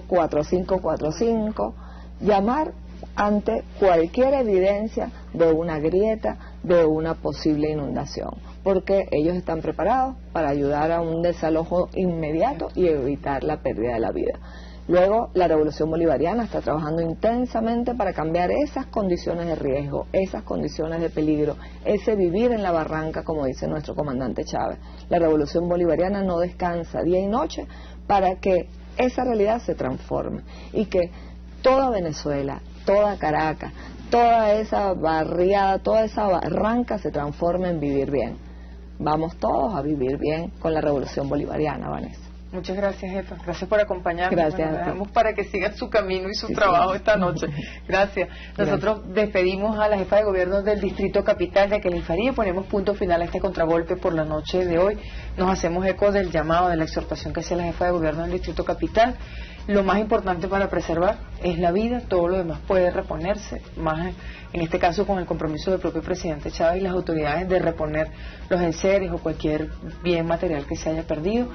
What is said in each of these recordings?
4545, llamar ante cualquier evidencia de una grieta, de una posible inundación, porque ellos están preparados para ayudar a un desalojo inmediato y evitar la pérdida de la vida. Luego, la Revolución Bolivariana está trabajando intensamente para cambiar esas condiciones de riesgo, esas condiciones de peligro, ese vivir en la barranca, como dice nuestro comandante Chávez. La Revolución Bolivariana no descansa día y noche para que esa realidad se transforme y que toda Venezuela, toda Caracas, toda esa barriada, toda esa barranca se transforme en vivir bien. Vamos todos a vivir bien con la Revolución Bolivariana, Vanessa. Muchas gracias, jefa. Gracias por acompañarnos. Gracias. Bueno, dejamos para que sigan su camino y su trabajo esta noche. Gracias. Nosotros despedimos a la jefa de gobierno del Distrito Capital, Jacqueline Faría, y ponemos punto final a este contragolpe por la noche de hoy. Nos hacemos eco del llamado, de la exhortación que hacía la jefa de gobierno del Distrito Capital. Lo más importante para preservar es la vida, todo lo demás puede reponerse, más en este caso con el compromiso del propio presidente Chávez y las autoridades de reponer los enseres o cualquier bien material que se haya perdido.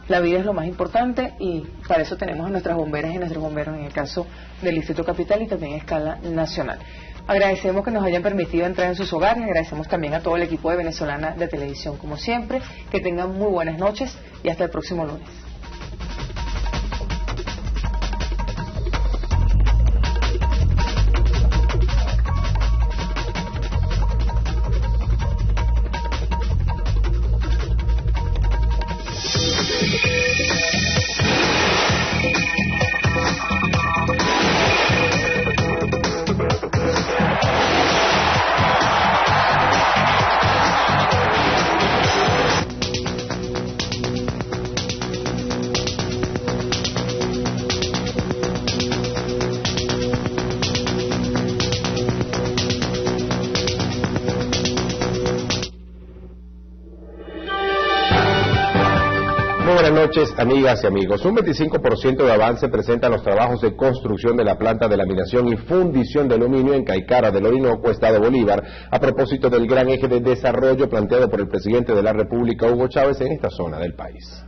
La vida es lo más importante y para eso tenemos a nuestras bomberas y nuestros bomberos en el caso del Distrito Capital y también a escala nacional. Agradecemos que nos hayan permitido entrar en sus hogares, agradecemos también a todo el equipo de Venezolana de Televisión como siempre, que tengan muy buenas noches y hasta el próximo lunes. Buenas noches, amigas y amigos. Un 25% de avance presentan los trabajos de construcción de la planta de laminación y fundición de aluminio en Caicara del Orinoco, Estado Bolívar, a propósito del gran eje de desarrollo planteado por el presidente de la República, Hugo Chávez, en esta zona del país.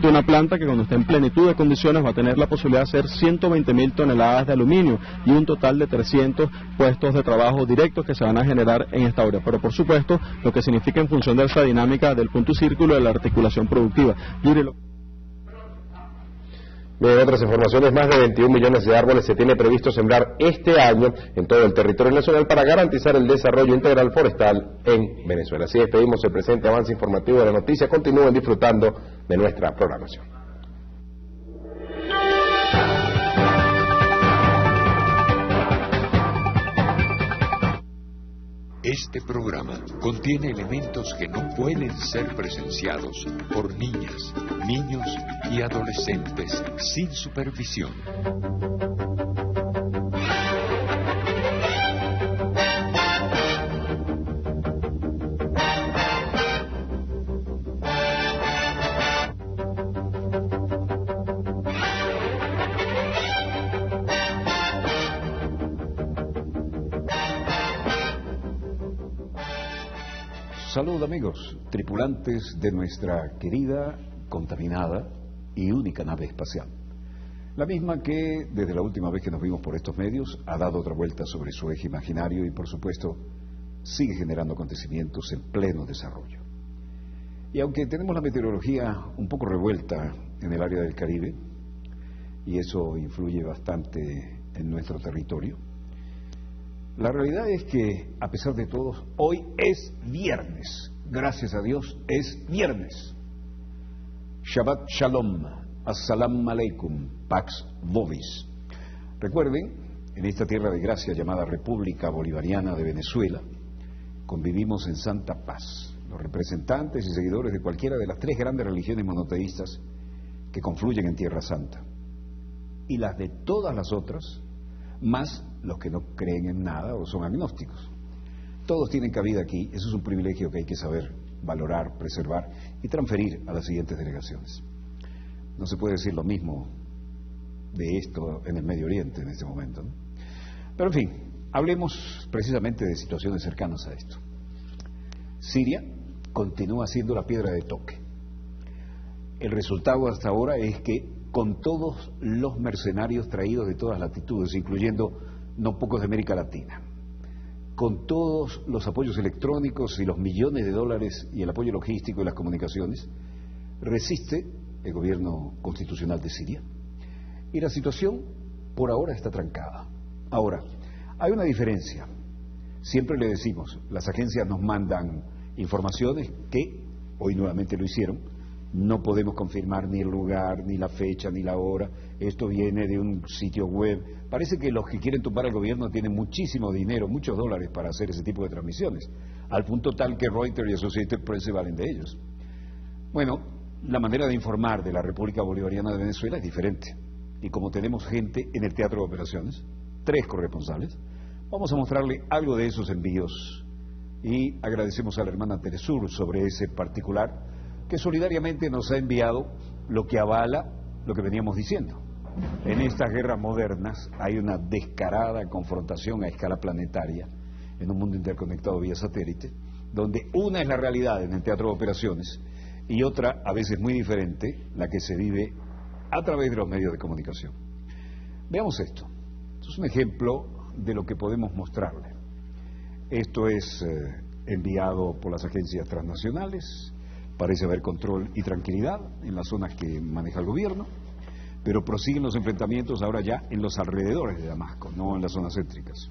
Una planta que cuando esté en plenitud de condiciones va a tener la posibilidad de hacer 120.000 toneladas de aluminio y un total de 300 puestos de trabajo directos que se van a generar en esta obra. Pero por supuesto, lo que significa en función de esa dinámica del punto y círculo de la articulación productiva. Bien, otras informaciones, más de 21 millones de árboles se tiene previsto sembrar este año en todo el territorio nacional para garantizar el desarrollo integral forestal en Venezuela. Así despedimos el presente avance informativo de la noticia. Continúen disfrutando de nuestra programación. Este programa contiene elementos que no pueden ser presenciados por niñas, niños y adolescentes sin supervisión. Salud amigos, tripulantes de nuestra querida, contaminada y única nave espacial. La misma que, desde la última vez que nos vimos por estos medios, ha dado otra vuelta sobre su eje imaginario y, por supuesto, sigue generando acontecimientos en pleno desarrollo. Y aunque tenemos la meteorología un poco revuelta en el área del Caribe, y eso influye bastante en nuestro territorio, la realidad es que, a pesar de todo, hoy es viernes. Gracias a Dios, es viernes. Shabbat Shalom, Assalamu Alaikum, Pax Vobis. Recuerden, en esta tierra de gracia llamada República Bolivariana de Venezuela, convivimos en santa paz, los representantes y seguidores de cualquiera de las tres grandes religiones monoteístas que confluyen en Tierra Santa, y las de todas las otras, más los que no creen en nada o son agnósticos. Todos tienen cabida aquí, eso es un privilegio que hay que saber valorar, preservar y transferir a las siguientes delegaciones. No se puede decir lo mismo de esto en el Medio Oriente en este momento, ¿no? Pero en fin, hablemos precisamente de situaciones cercanas a esto. Siria continúa siendo la piedra de toque. El resultado hasta ahora es que con todos los mercenarios traídos de todas latitudes, incluyendo no pocos de América Latina, con todos los apoyos electrónicos y los millones de dólares y el apoyo logístico y las comunicaciones, resiste el gobierno constitucional de Siria. Y la situación por ahora está trancada. Ahora, hay una diferencia. Siempre le decimos, las agencias nos mandan informaciones que, hoy nuevamente lo hicieron, no podemos confirmar ni el lugar, ni la fecha, ni la hora. Esto viene de un sitio web. Parece que los que quieren tumbar al gobierno tienen muchísimo dinero, muchos dólares para hacer ese tipo de transmisiones, al punto tal que Reuters y Associated Press se valen de ellos. Bueno, la manera de informar de la República Bolivariana de Venezuela es diferente. Y como tenemos gente en el teatro de operaciones, 3 corresponsales, vamos a mostrarle algo de esos envíos. Y agradecemos a la hermana Telesur sobre ese particular, que solidariamente nos ha enviado lo que avala lo que veníamos diciendo. En estas guerras modernas hay una descarada confrontación a escala planetaria en un mundo interconectado vía satélite, donde una es la realidad en el teatro de operaciones y otra, a veces muy diferente, la que se vive a través de los medios de comunicación. Veamos esto. Esto es un ejemplo de lo que podemos mostrarle. Esto es enviado por las agencias transnacionales. Parece haber control y tranquilidad en las zonas que maneja el gobierno, pero prosiguen los enfrentamientos ahora ya en los alrededores de Damasco, no en las zonas céntricas.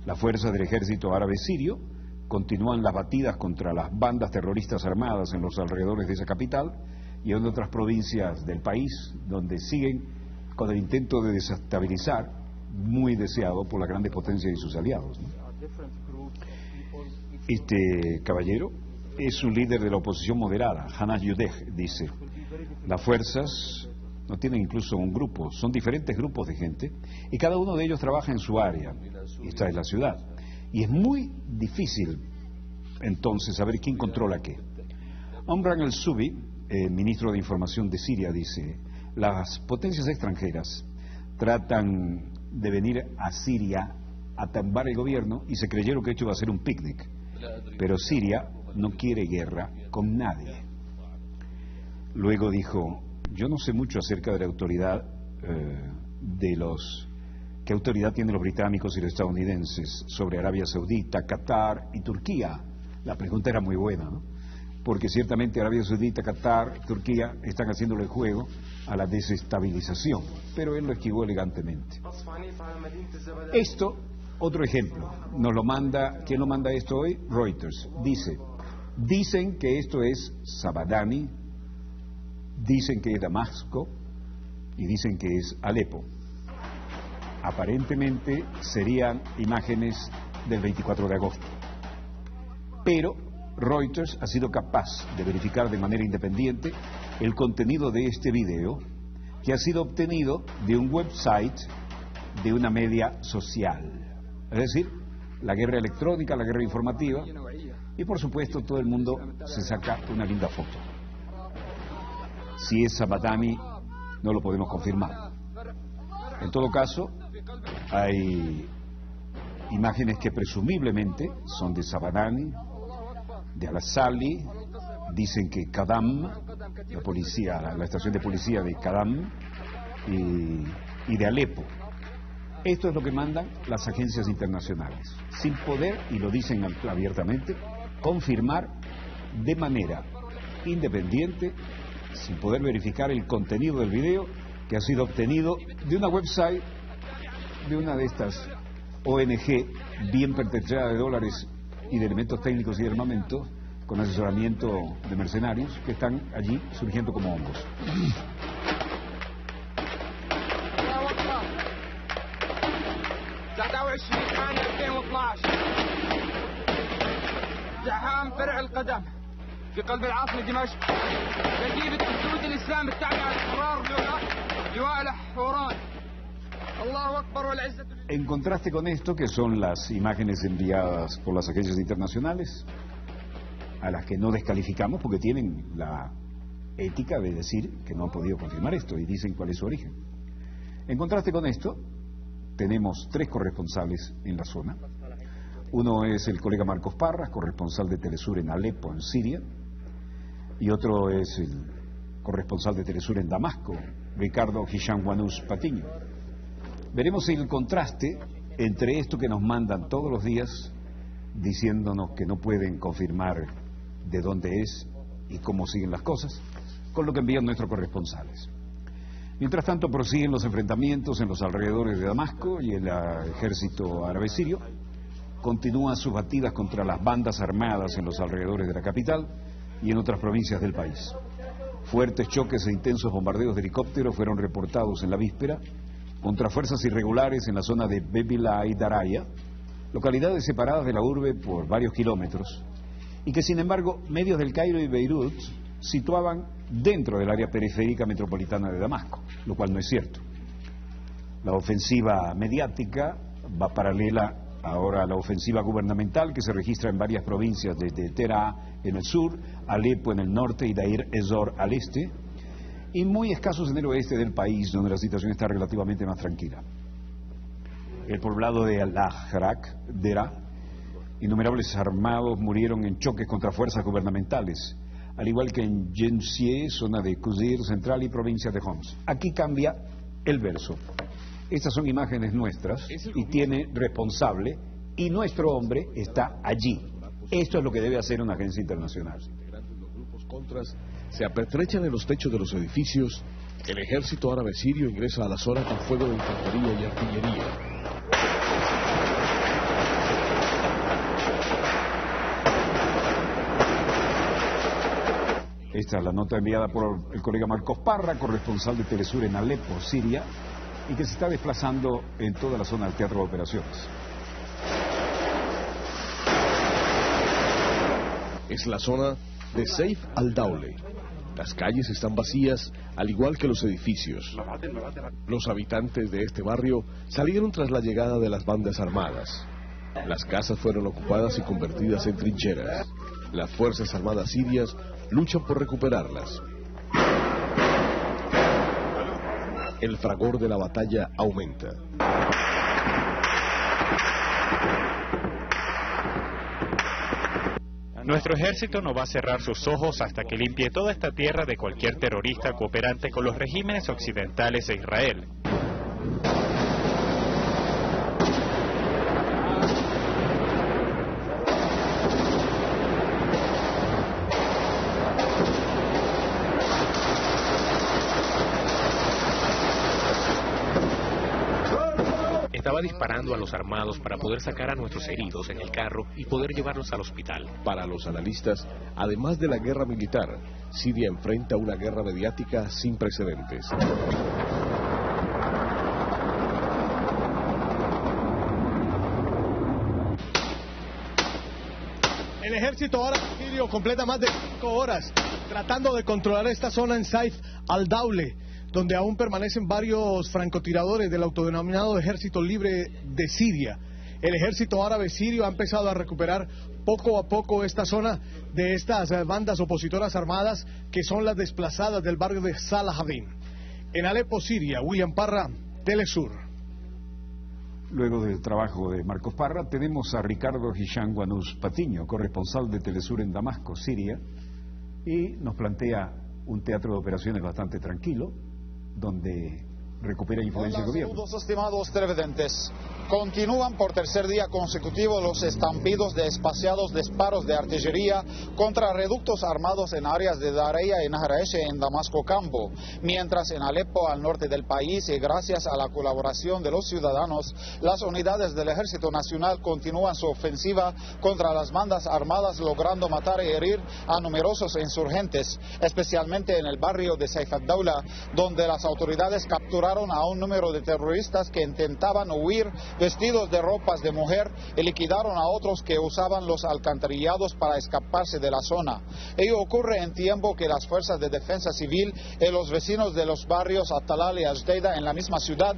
Las fuerzas del ejército árabe sirio continúan las batidas contra las bandas terroristas armadas en los alrededores de esa capital y en otras provincias del país, donde siguen con el intento de desestabilizar, muy deseado por las grandes potencias y sus aliados, ¿no? Este caballero es un líder de la oposición moderada, Hanas Yudeh, dice. Las fuerzas no tienen incluso un grupo, son diferentes grupos de gente y cada uno de ellos trabaja en su área. Esta es la ciudad. Y es muy difícil entonces saber quién controla qué. Omran el-Subi, ministro de Información de Siria, dice: las potencias extranjeras tratan de venir a Siria a tumbar el gobierno y se creyeron que esto iba a ser un picnic. Pero Siria no quiere guerra con nadie. Luego dijo: yo no sé mucho acerca de la autoridad ¿qué autoridad tienen los británicos y los estadounidenses sobre Arabia Saudita, Qatar y Turquía? La pregunta era muy buena, ¿no? Porque ciertamente Arabia Saudita, Qatar, Turquía están haciéndole juego a la desestabilización, pero él lo esquivó elegantemente. Esto, otro ejemplo, nos lo manda, ¿quién lo manda esto hoy? Reuters. Dicen que esto es Zabadani, dicen que es Damasco y dicen que es Alepo. Aparentemente serían imágenes del 24 de agosto. Pero Reuters ha sido capaz de verificar de manera independiente el contenido de este video, que ha sido obtenido de un website de una media social. Es decir, la guerra electrónica, la guerra informativa, y por supuesto todo el mundo se saca una linda foto. Si es Zabadani, no lo podemos confirmar. En todo caso, hay imágenes que presumiblemente son de Zabadani, de Al-Asali, dicen que Kadam, la policía, la estación de policía de Kadam, y de Alepo. Esto es lo que mandan las agencias internacionales, sin poder, y lo dicen abiertamente, confirmar de manera independiente, sin poder verificar el contenido del video que ha sido obtenido de una website de una de estas ONG bien pertrechada de dólares y de elementos técnicos y de armamento, con asesoramiento de mercenarios que están allí surgiendo como hongos. في قلب العاصمة دمشق كتيبة الجنود الإسلام التابعة للقرار لواء الحوران. الله أكبر والعزة. En contraste con esto, que son las imágenes enviadas por las agencias internacionales, a las que no descalificamos porque tienen la ética de decir que no han podido confirmar esto y dicen cuál es su origen. En contraste con esto, tenemos 3 corresponsales en la zona. Uno es el colega Marcos Parras, corresponsal de Telesur en Alepo, en Siria, y otro es el corresponsal de Telesur en Damasco, Ricardo Hisham-Wanus Patiño. Veremos el contraste entre esto que nos mandan todos los días, diciéndonos que no pueden confirmar de dónde es y cómo siguen las cosas, con lo que envían nuestros corresponsales. Mientras tanto, prosiguen los enfrentamientos en los alrededores de Damasco y el ejército árabe sirio continúa sus batidas contra las bandas armadas en los alrededores de la capital y en otras provincias del país. Fuertes choques e intensos bombardeos de helicópteros fueron reportados en la víspera contra fuerzas irregulares en la zona de Bebila y Daraya, localidades separadas de la urbe por varios kilómetros, y que sin embargo medios del Cairo y Beirut situaban dentro del área periférica metropolitana de Damasco, lo cual no es cierto. La ofensiva mediática va paralela ahora a la ofensiva gubernamental que se registra en varias provincias, desde Terá en el sur, Alepo en el norte y Deir ez-Zor al este, y muy escasos en el oeste del país, donde la situación está relativamente más tranquila. El poblado de Al-Ahrak, Dera, innumerables armados murieron en choques contra fuerzas gubernamentales, al igual que en Jensié, zona de Qusir central y provincia de Homs. Aquí cambia el verso. Estas son imágenes nuestras y tiene responsable, y nuestro hombre está allí. Esto es lo que debe hacer una agencia internacional. Los grupos contras se apertrechan en los techos de los edificios. El ejército árabe sirio ingresa a la zona con fuego de infantería y artillería. Esta es la nota enviada por el colega Marcos Parra, corresponsal de Telesur en Alepo, Siria, y que se está desplazando en toda la zona del teatro de operaciones. Es la zona de Saif al-Dawle. Las calles están vacías, al igual que los edificios. Los habitantes de este barrio salieron tras la llegada de las bandas armadas. Las casas fueron ocupadas y convertidas en trincheras. Las fuerzas armadas sirias luchan por recuperarlas. El fragor de la batalla aumenta. Nuestro ejército no va a cerrar sus ojos hasta que limpie toda esta tierra de cualquier terrorista cooperante con los regímenes occidentales e Israel. Estaba disparando a los armados para poder sacar a nuestros heridos en el carro y poder llevarlos al hospital. Para los analistas, además de la guerra militar, Siria enfrenta una guerra mediática sin precedentes. El ejército árabe sirio completa más de 5 horas tratando de controlar esta zona en Saif al-Dawle, donde aún permanecen varios francotiradores del autodenominado Ejército Libre de Siria. El ejército árabe sirio ha empezado a recuperar poco a poco esta zona de estas bandas opositoras armadas que son las desplazadas del barrio de Salahadin. En Alepo, Siria, William Parra, Telesur. Luego del trabajo de Marcos Parra, tenemos a Ricardo Hisham-Wanus Patiño, corresponsal de Telesur en Damasco, Siria, y nos plantea un teatro de operaciones bastante tranquilo, donde recupera influencia del gobierno. Saludos, estimados televidentes. Continúan por tercer día consecutivo los estampidos de espaciados disparos de artillería contra reductos armados en áreas de Daraya y Nahraesh en Damasco Campo, mientras en Alepo, al norte del país, y gracias a la colaboración de los ciudadanos, las unidades del Ejército Nacional continúan su ofensiva contra las bandas armadas, logrando matar y herir a numerosos insurgentes, especialmente en el barrio de Saif al-Dawla, donde las autoridades capturaron a un número de terroristas que intentaban huir vestidos de ropas de mujer y liquidaron a otros que usaban los alcantarillados para escaparse de la zona. Ello ocurre en tiempo que las fuerzas de defensa civil y los vecinos de los barrios Atalal y Ajdeida en la misma ciudad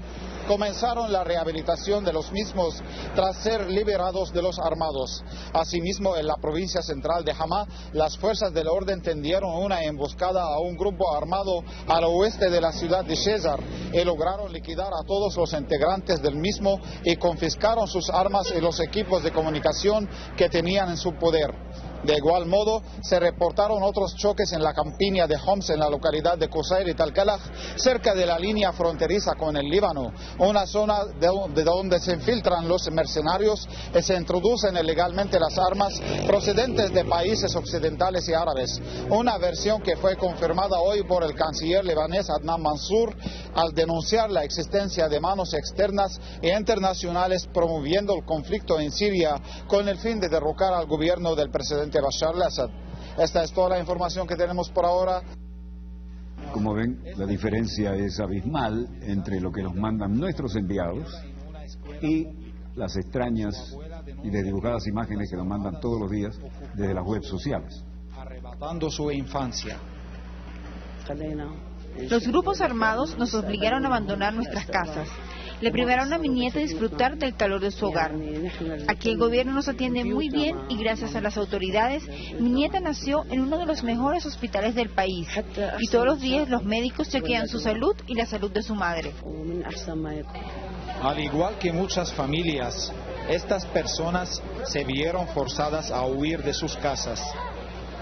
comenzaron la rehabilitación de los mismos tras ser liberados de los armados. Asimismo, en la provincia central de Hama, las fuerzas del orden tendieron una emboscada a un grupo armado al oeste de la ciudad de César y lograron liquidar a todos los integrantes del mismo y confiscaron sus armas y los equipos de comunicación que tenían en su poder. De igual modo, se reportaron otros choques en la campiña de Homs, en la localidad de Qusayr y Talkalaj, cerca de la línea fronteriza con el Líbano, una zona de donde se infiltran los mercenarios y se introducen ilegalmente las armas procedentes de países occidentales y árabes. Una versión que fue confirmada hoy por el canciller libanés Adnan Mansour al denunciar la existencia de manos externas e internacionales promoviendo el conflicto en Siria con el fin de derrocar al gobierno del presidente Bashar al-Assad. Esta es toda la información que tenemos por ahora. Como ven, la diferencia es abismal entre lo que nos mandan nuestros enviados y las extrañas y desdibujadas imágenes que nos mandan todos los días desde las webs sociales. Arrebatando su infancia. Los grupos armados nos obligaron a abandonar nuestras casas. Le privaron a mi nieta disfrutar del calor de su hogar. Aquí el gobierno nos atiende muy bien y gracias a las autoridades, mi nieta nació en uno de los mejores hospitales del país y todos los días los médicos chequean su salud y la salud de su madre. Al igual que muchas familias, estas personas se vieron forzadas a huir de sus casas.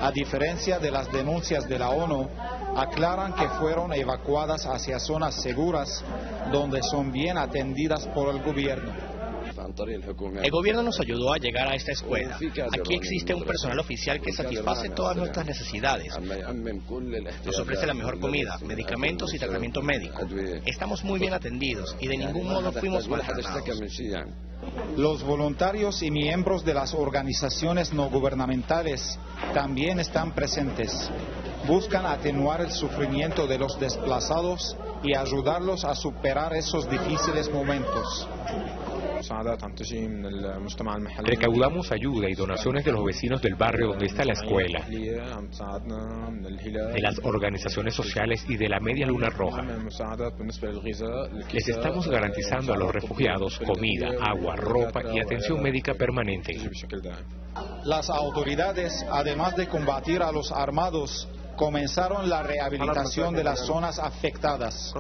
A diferencia de las denuncias de la ONU, aclaran que fueron evacuadas hacia zonas seguras donde son bien atendidas por el gobierno. El gobierno nos ayudó a llegar a esta escuela. Aquí existe un personal oficial que satisface todas nuestras necesidades. Nos ofrece la mejor comida, medicamentos y tratamiento médico. Estamos muy bien atendidos y de ningún modo fuimos maltratados. Los voluntarios y miembros de las organizaciones no gubernamentales también están presentes. Buscan atenuar el sufrimiento de los desplazados y ayudarlos a superar esos difíciles momentos. Recaudamos ayuda y donaciones de los vecinos del barrio donde está la escuela, de las organizaciones sociales y de la Media Luna Roja. Les estamos garantizando a los refugiados comida, agua, ropa y atención médica permanente. Las autoridades, además de combatir a los armados, comenzaron la rehabilitación de las zonas afectadas.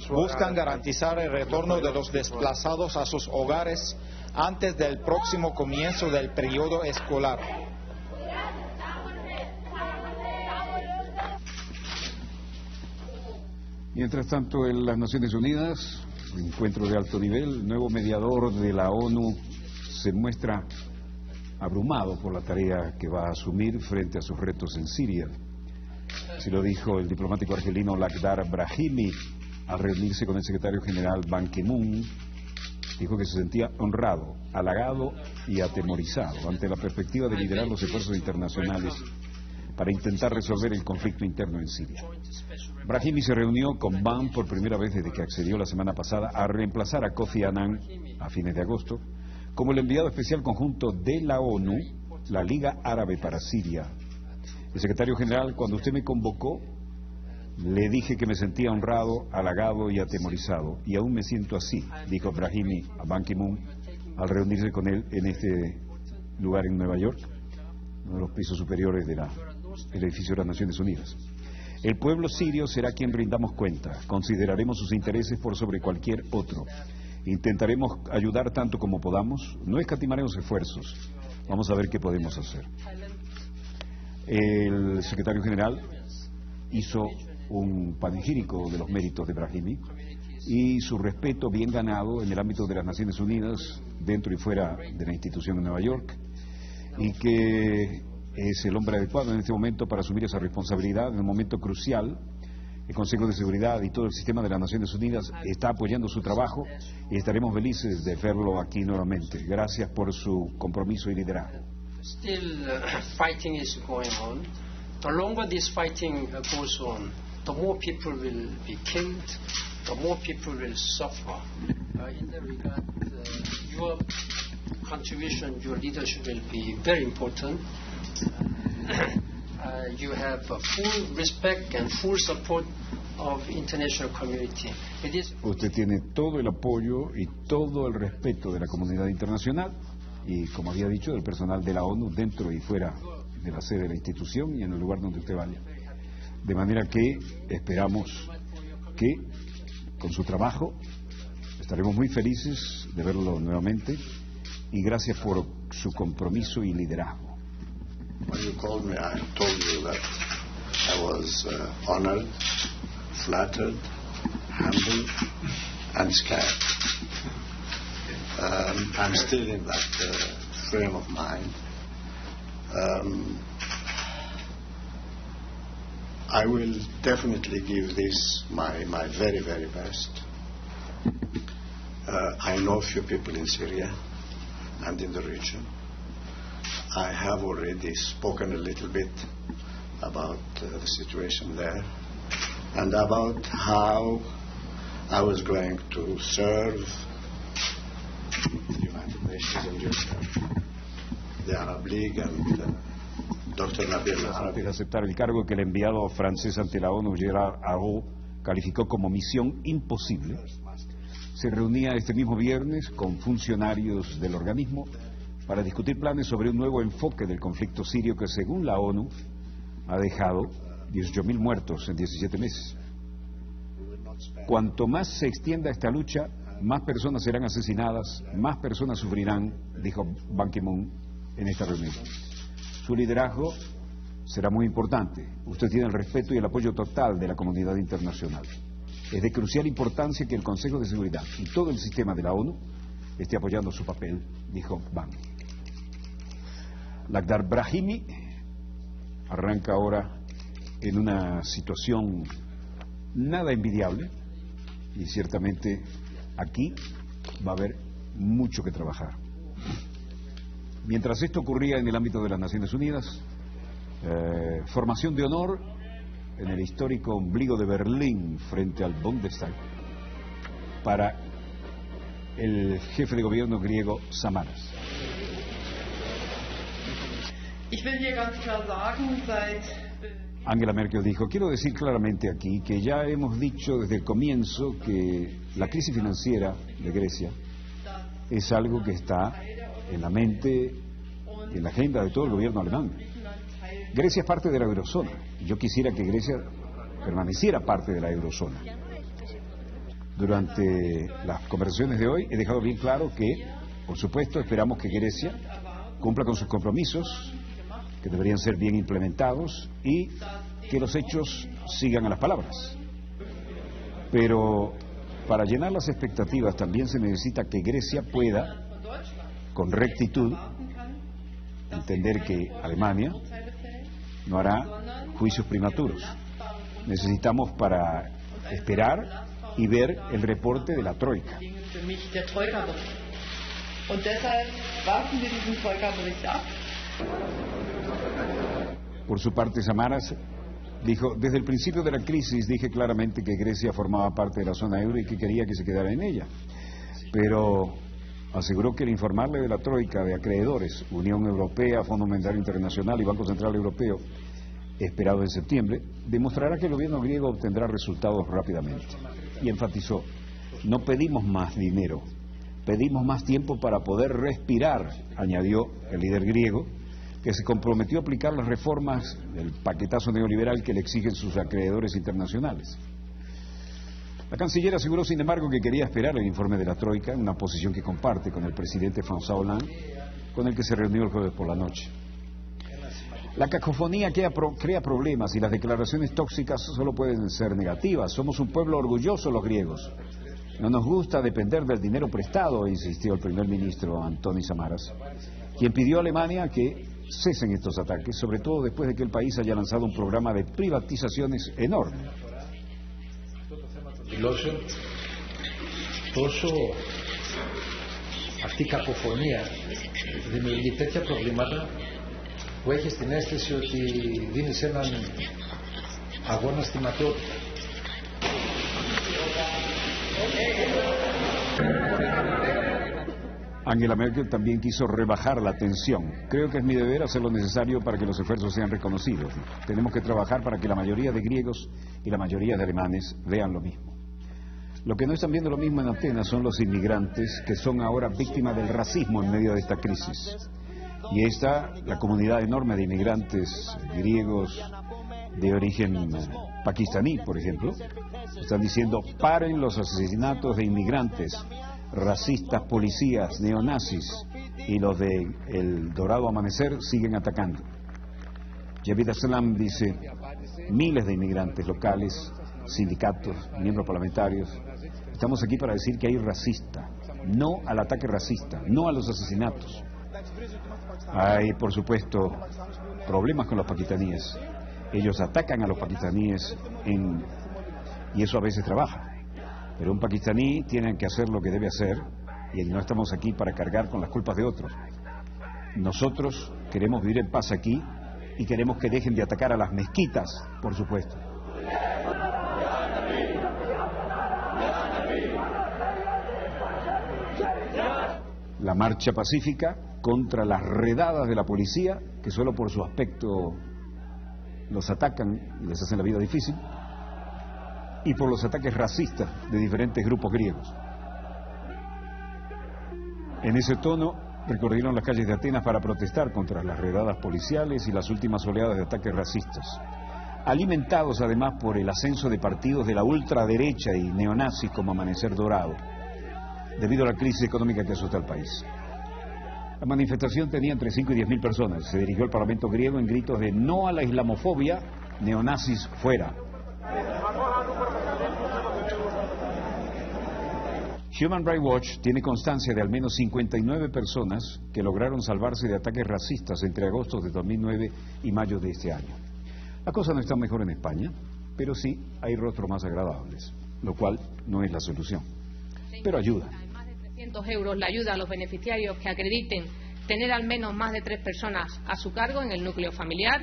Buscan garantizar el retorno de los desplazados a sus hogares antes del próximo comienzo del periodo escolar. Mientras tanto, en las Naciones Unidas, encuentro de alto nivel, el nuevo mediador de la ONU se muestra abrumado por la tarea que va a asumir frente a sus retos en Siria. Así lo dijo el diplomático argelino Lakhdar Brahimi al reunirse con el secretario general Ban Ki-moon. Dijo que se sentía honrado, halagado y atemorizado ante la perspectiva de liderar los esfuerzos internacionales para intentar resolver el conflicto interno en Siria. Brahimi se reunió con Ban por primera vez desde que accedió la semana pasada a reemplazar a Kofi Annan a fines de agosto como el enviado especial conjunto de la ONU, la Liga Árabe para Siria. El secretario general, cuando usted me convocó, le dije que me sentía honrado, halagado y atemorizado, y aún me siento así, dijo Brahimi a Ban Ki-moon al reunirse con él en este lugar en Nueva York, uno de los pisos superiores del edificio de las Naciones Unidas. El pueblo sirio será quien rindamos cuenta, consideraremos sus intereses por sobre cualquier otro, intentaremos ayudar tanto como podamos, no escatimaremos esfuerzos, vamos a ver qué podemos hacer. El secretario general hizo un panegírico de los méritos de Brahimi y su respeto bien ganado en el ámbito de las Naciones Unidas, dentro y fuera de la institución de Nueva York, y que es el hombre adecuado en este momento para asumir esa responsabilidad en un momento crucial. El Consejo de Seguridad y todo el sistema de las Naciones Unidas está apoyando su trabajo y estaremos felices de verlo aquí nuevamente. Gracias por su compromiso y liderazgo. Still fighting is going on. The longer this fighting goes on, the more people will be killed, the more people will suffer. In that regard, your contribution, your leadership will be very important. You have full respect and full support of international community. Usted tiene todo el apoyo y todo el respeto de la comunidad internacional y, como había dicho, del personal de la ONU dentro y fuera de la sede de la institución y en el lugar donde usted vaya. De manera que esperamos que con su trabajo estaremos muy felices de verlo nuevamente y gracias por su compromiso y liderazgo. When you called me, I told you that I was honored, flattered, humbled, and scared. I'm still in that frame of mind. I will definitely give this my very, very best. I know a few people in Syria and in the region. I have already spoken a little bit about the situation there and about how I was going to serve the United Nations and yourself, the Arab League and Dr. Nabil Al-Arabi. Antes de aceptar el cargo que el enviado francés ante la ONU, Gérard Araud, calificó como misión imposible, se reunía este mismo viernes con funcionarios del organismo para discutir planes sobre un nuevo enfoque del conflicto sirio que, según la ONU, ha dejado 18.000 muertos en 17 meses. Cuanto más se extienda esta lucha, más personas serán asesinadas, más personas sufrirán, dijo Ban Ki-moon en esta reunión. Su liderazgo será muy importante. Usted tiene el respeto y el apoyo total de la comunidad internacional. Es de crucial importancia que el Consejo de Seguridad y todo el sistema de la ONU esté apoyando su papel, dijo Ban. Lakhdar Brahimi arranca ahora en una situación nada envidiable y ciertamente aquí va a haber mucho que trabajar. Mientras esto ocurría en el ámbito de las Naciones Unidas, formación de honor en el histórico ombligo de Berlín frente al Bundestag para el jefe de gobierno griego Samaras. Angela Merkel dijo, quiero decir claramente aquí que ya hemos dicho desde el comienzo que la crisis financiera de Grecia es algo que está en la mente y en la agenda de todo el gobierno alemán. Grecia es parte de la eurozona. Yo quisiera que Grecia permaneciera parte de la eurozona. Durante las conversaciones de hoy he dejado bien claro que, por supuesto, esperamos que Grecia cumpla con sus compromisos, que deberían ser bien implementados y que los hechos sigan a las palabras. Pero para llenar las expectativas también se necesita que Grecia pueda, con rectitud, entender que Alemania no hará juicios prematuros. Necesitamos para esperar y ver el reporte de la Troika. Por su parte, Samaras dijo, desde el principio de la crisis dije claramente que Grecia formaba parte de la zona euro y que quería que se quedara en ella. Pero aseguró que el informarle de la Troika de acreedores, Unión Europea, Fondo Monetario Internacional y Banco Central Europeo, esperado en septiembre, demostrará que el gobierno griego obtendrá resultados rápidamente. Y enfatizó, no pedimos más dinero, pedimos más tiempo para poder respirar, añadió el líder griego, que se comprometió a aplicar las reformas del paquetazo neoliberal que le exigen sus acreedores internacionales. La canciller aseguró, sin embargo, que quería esperar el informe de la Troika, una posición que comparte con el presidente François Hollande, con el que se reunió el jueves por la noche. La cacofonía crea problemas y las declaraciones tóxicas solo pueden ser negativas. Somos un pueblo orgulloso los griegos. No nos gusta depender del dinero prestado, insistió el primer ministro Antonis Samaras, quien pidió a Alemania que cesen estos ataques, sobre todo después de que el país haya lanzado un programa de privatizaciones enorme. Τόσο αυτή η κακοφωνία δημιουργεί τέτοια προβλήματα που έχεις την αίσθηση ότι δίνεις έναν αγώνα στη ματαιότητα. Angela Merkel también quiso rebajar la tensión. Creo que es mi deber hacer lo necesario para que los esfuerzos sean reconocidos. Tenemos que trabajar para que la mayoría de griegos y la mayoría de alemanes vean lo mismo. Lo que no están viendo lo mismo en Atenas son los inmigrantes que son ahora víctimas del racismo en medio de esta crisis. Y la comunidad enorme de inmigrantes griegos de origen pakistaní, por ejemplo, están diciendo, paren los asesinatos de inmigrantes, racistas, policías, neonazis, y los de El Dorado Amanecer siguen atacando. Javid Aslam dice, miles de inmigrantes locales, sindicatos, miembros parlamentarios, estamos aquí para decir que hay racista, no al ataque racista, no a los asesinatos. Hay, por supuesto, problemas con los pakistaníes. Ellos atacan a los pakistaníes y eso a veces trabaja. Pero un pakistaní tiene que hacer lo que debe hacer y no estamos aquí para cargar con las culpas de otros. Nosotros queremos vivir en paz aquí y queremos que dejen de atacar a las mezquitas, por supuesto. La marcha pacífica contra las redadas de la policía, que solo por su aspecto los atacan y les hacen la vida difícil, y por los ataques racistas de diferentes grupos griegos. En ese tono recorrieron las calles de Atenas para protestar contra las redadas policiales y las últimas oleadas de ataques racistas, alimentados además por el ascenso de partidos de la ultraderecha y neonazis como Amanecer Dorado, debido a la crisis económica que asusta al país. La manifestación tenía entre 5 y 10 mil personas. Se dirigió al Parlamento griego en gritos de no a la islamofobia, neonazis fuera. Human Rights Watch tiene constancia de al menos 59 personas que lograron salvarse de ataques racistas entre agosto de 2009 y mayo de este año. La cosa no está mejor en España, pero sí hay rostros más agradables, lo cual no es la solución, pero ayuda. Más de 300 euros la ayuda a los beneficiarios que acrediten tener al menos más de 3 personas a su cargo en el núcleo familiar.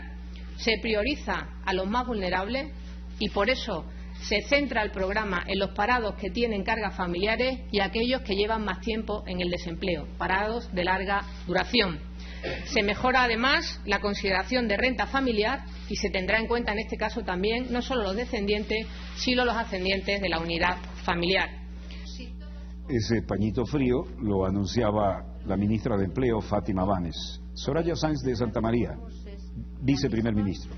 Se prioriza a los más vulnerables y por eso se centra el programa en los parados que tienen cargas familiares y aquellos que llevan más tiempo en el desempleo, parados de larga duración. Se mejora además la consideración de renta familiar y se tendrá en cuenta en este caso también no solo los descendientes, sino los ascendientes de la unidad familiar. Ese pañito frío lo anunciaba la ministra de Empleo, Fátima Báñez. Soraya Sáenz de Santa María, viceprimer ministro.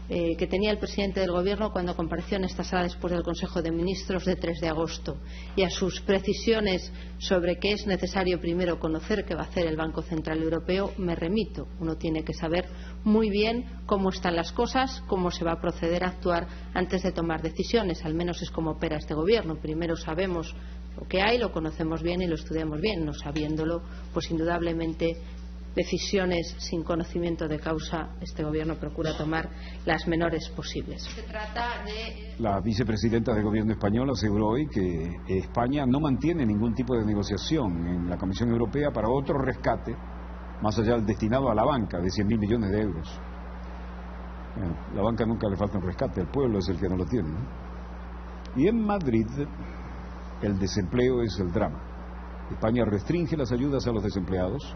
Que tenía el presidente del Gobierno cuando compareció en esta sala después del Consejo de Ministros de 3 de agosto y a sus precisiones sobre que es necesario primero conocer qué va a hacer el Banco Central Europeo, me remito. Uno tiene que saber muy bien cómo están las cosas, cómo se va a proceder a actuar antes de tomar decisiones. Al menos es como opera este Gobierno. Primero sabemos lo que hay, lo conocemos bien y lo estudiamos bien. No sabiéndolo, pues indudablemente decisiones sin conocimiento de causa, este Gobierno procura tomar las menores posibles. Se trata de... La vicepresidenta del Gobierno español aseguró hoy que España no mantiene ningún tipo de negociación en la Comisión Europea para otro rescate, más allá del destinado a la banca, de 100.000 millones de euros. La banca nunca le falta un rescate, el pueblo es el que no lo tiene, ¿no? Y en Madrid el desempleo es el drama. España restringe las ayudas a los desempleados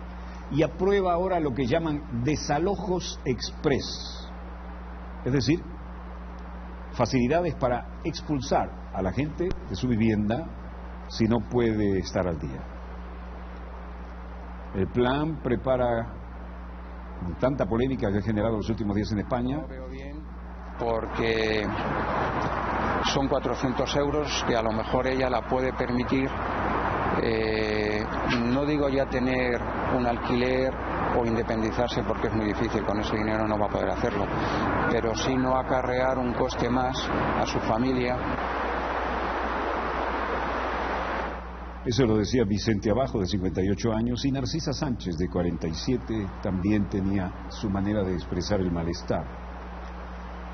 y aprueba ahora lo que llaman desalojos express, es decir, facilidades para expulsar a la gente de su vivienda si no puede estar al día. El plan prepara tanta polémica que ha generado los últimos días en España. No veo bien porque son 400 euros que a lo mejor ella la puede permitir. No digo ya tener un alquiler o independizarse porque es muy difícil, con ese dinero no va a poder hacerlo, pero sí no acarrear un coste más a su familia. Eso lo decía Vicente Abajo, de 58 años, y Narcisa Sánchez, de 47, también tenía su manera de expresar el malestar.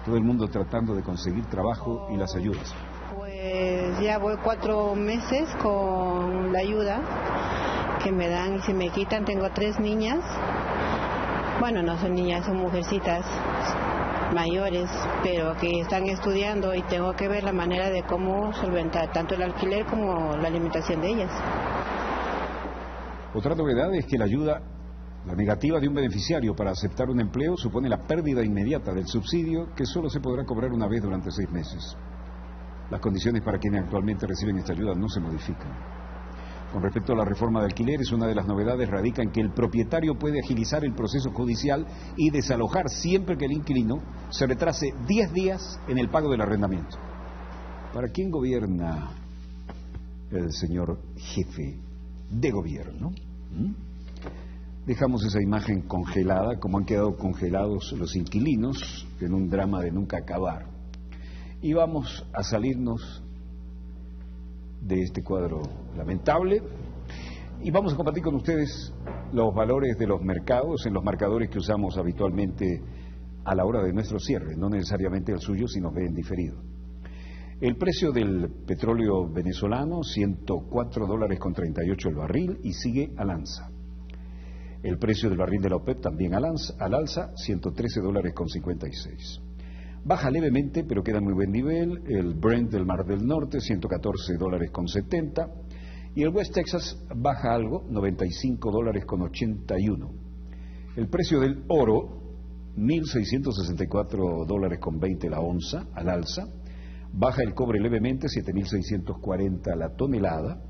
Todo el mundo tratando de conseguir trabajo y las ayudas. Pues ya voy 4 meses con la ayuda que me dan y se me quitan. Tengo 3 niñas. Bueno, no son niñas, son mujercitas mayores, pero que están estudiando y tengo que ver la manera de cómo solventar tanto el alquiler como la alimentación de ellas. Otra novedad es que la ayuda, la negativa de un beneficiario para aceptar un empleo supone la pérdida inmediata del subsidio, que solo se podrá cobrar una vez durante 6 meses. Las condiciones para quienes actualmente reciben esta ayuda no se modifican. Con respecto a la reforma de alquileres, una de las novedades radica en que el propietario puede agilizar el proceso judicial y desalojar siempre que el inquilino se retrase 10 días en el pago del arrendamiento. ¿Para quién gobierna el señor jefe de gobierno? Dejamos esa imagen congelada, como han quedado congelados los inquilinos en un drama de nunca acabar. Y vamos a salirnos de este cuadro lamentable y vamos a compartir con ustedes los valores de los mercados en los marcadores que usamos habitualmente a la hora de nuestro cierre, no necesariamente el suyo si nos ven diferido. El precio del petróleo venezolano, $104.38 el barril y sigue al alza. El precio del barril de la OPEP también al alza, $113.56. Baja levemente, pero queda en muy buen nivel, el Brent del Mar del Norte, $114.70. Y el West Texas baja algo, $95.81. El precio del oro, $1.664.20 la onza, al alza. Baja el cobre levemente, $7.640 la tonelada.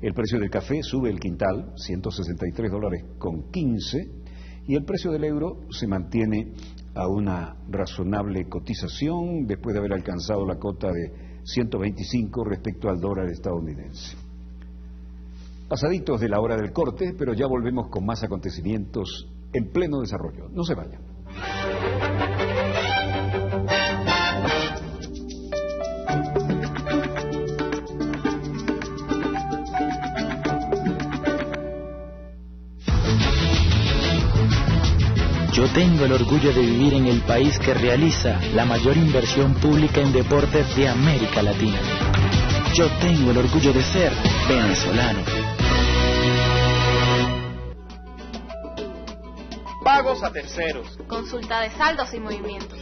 El precio del café sube el quintal, $163.15. Y el precio del euro se mantiene a una razonable cotización después de haber alcanzado la cota de 125 respecto al dólar estadounidense. Pasaditos de la hora del corte, pero ya volvemos con más acontecimientos en pleno desarrollo. No se vayan. Yo tengo el orgullo de vivir en el país que realiza la mayor inversión pública en deportes de América Latina. Yo tengo el orgullo de ser venezolano. Pagos a terceros. Consulta de saldos y movimientos.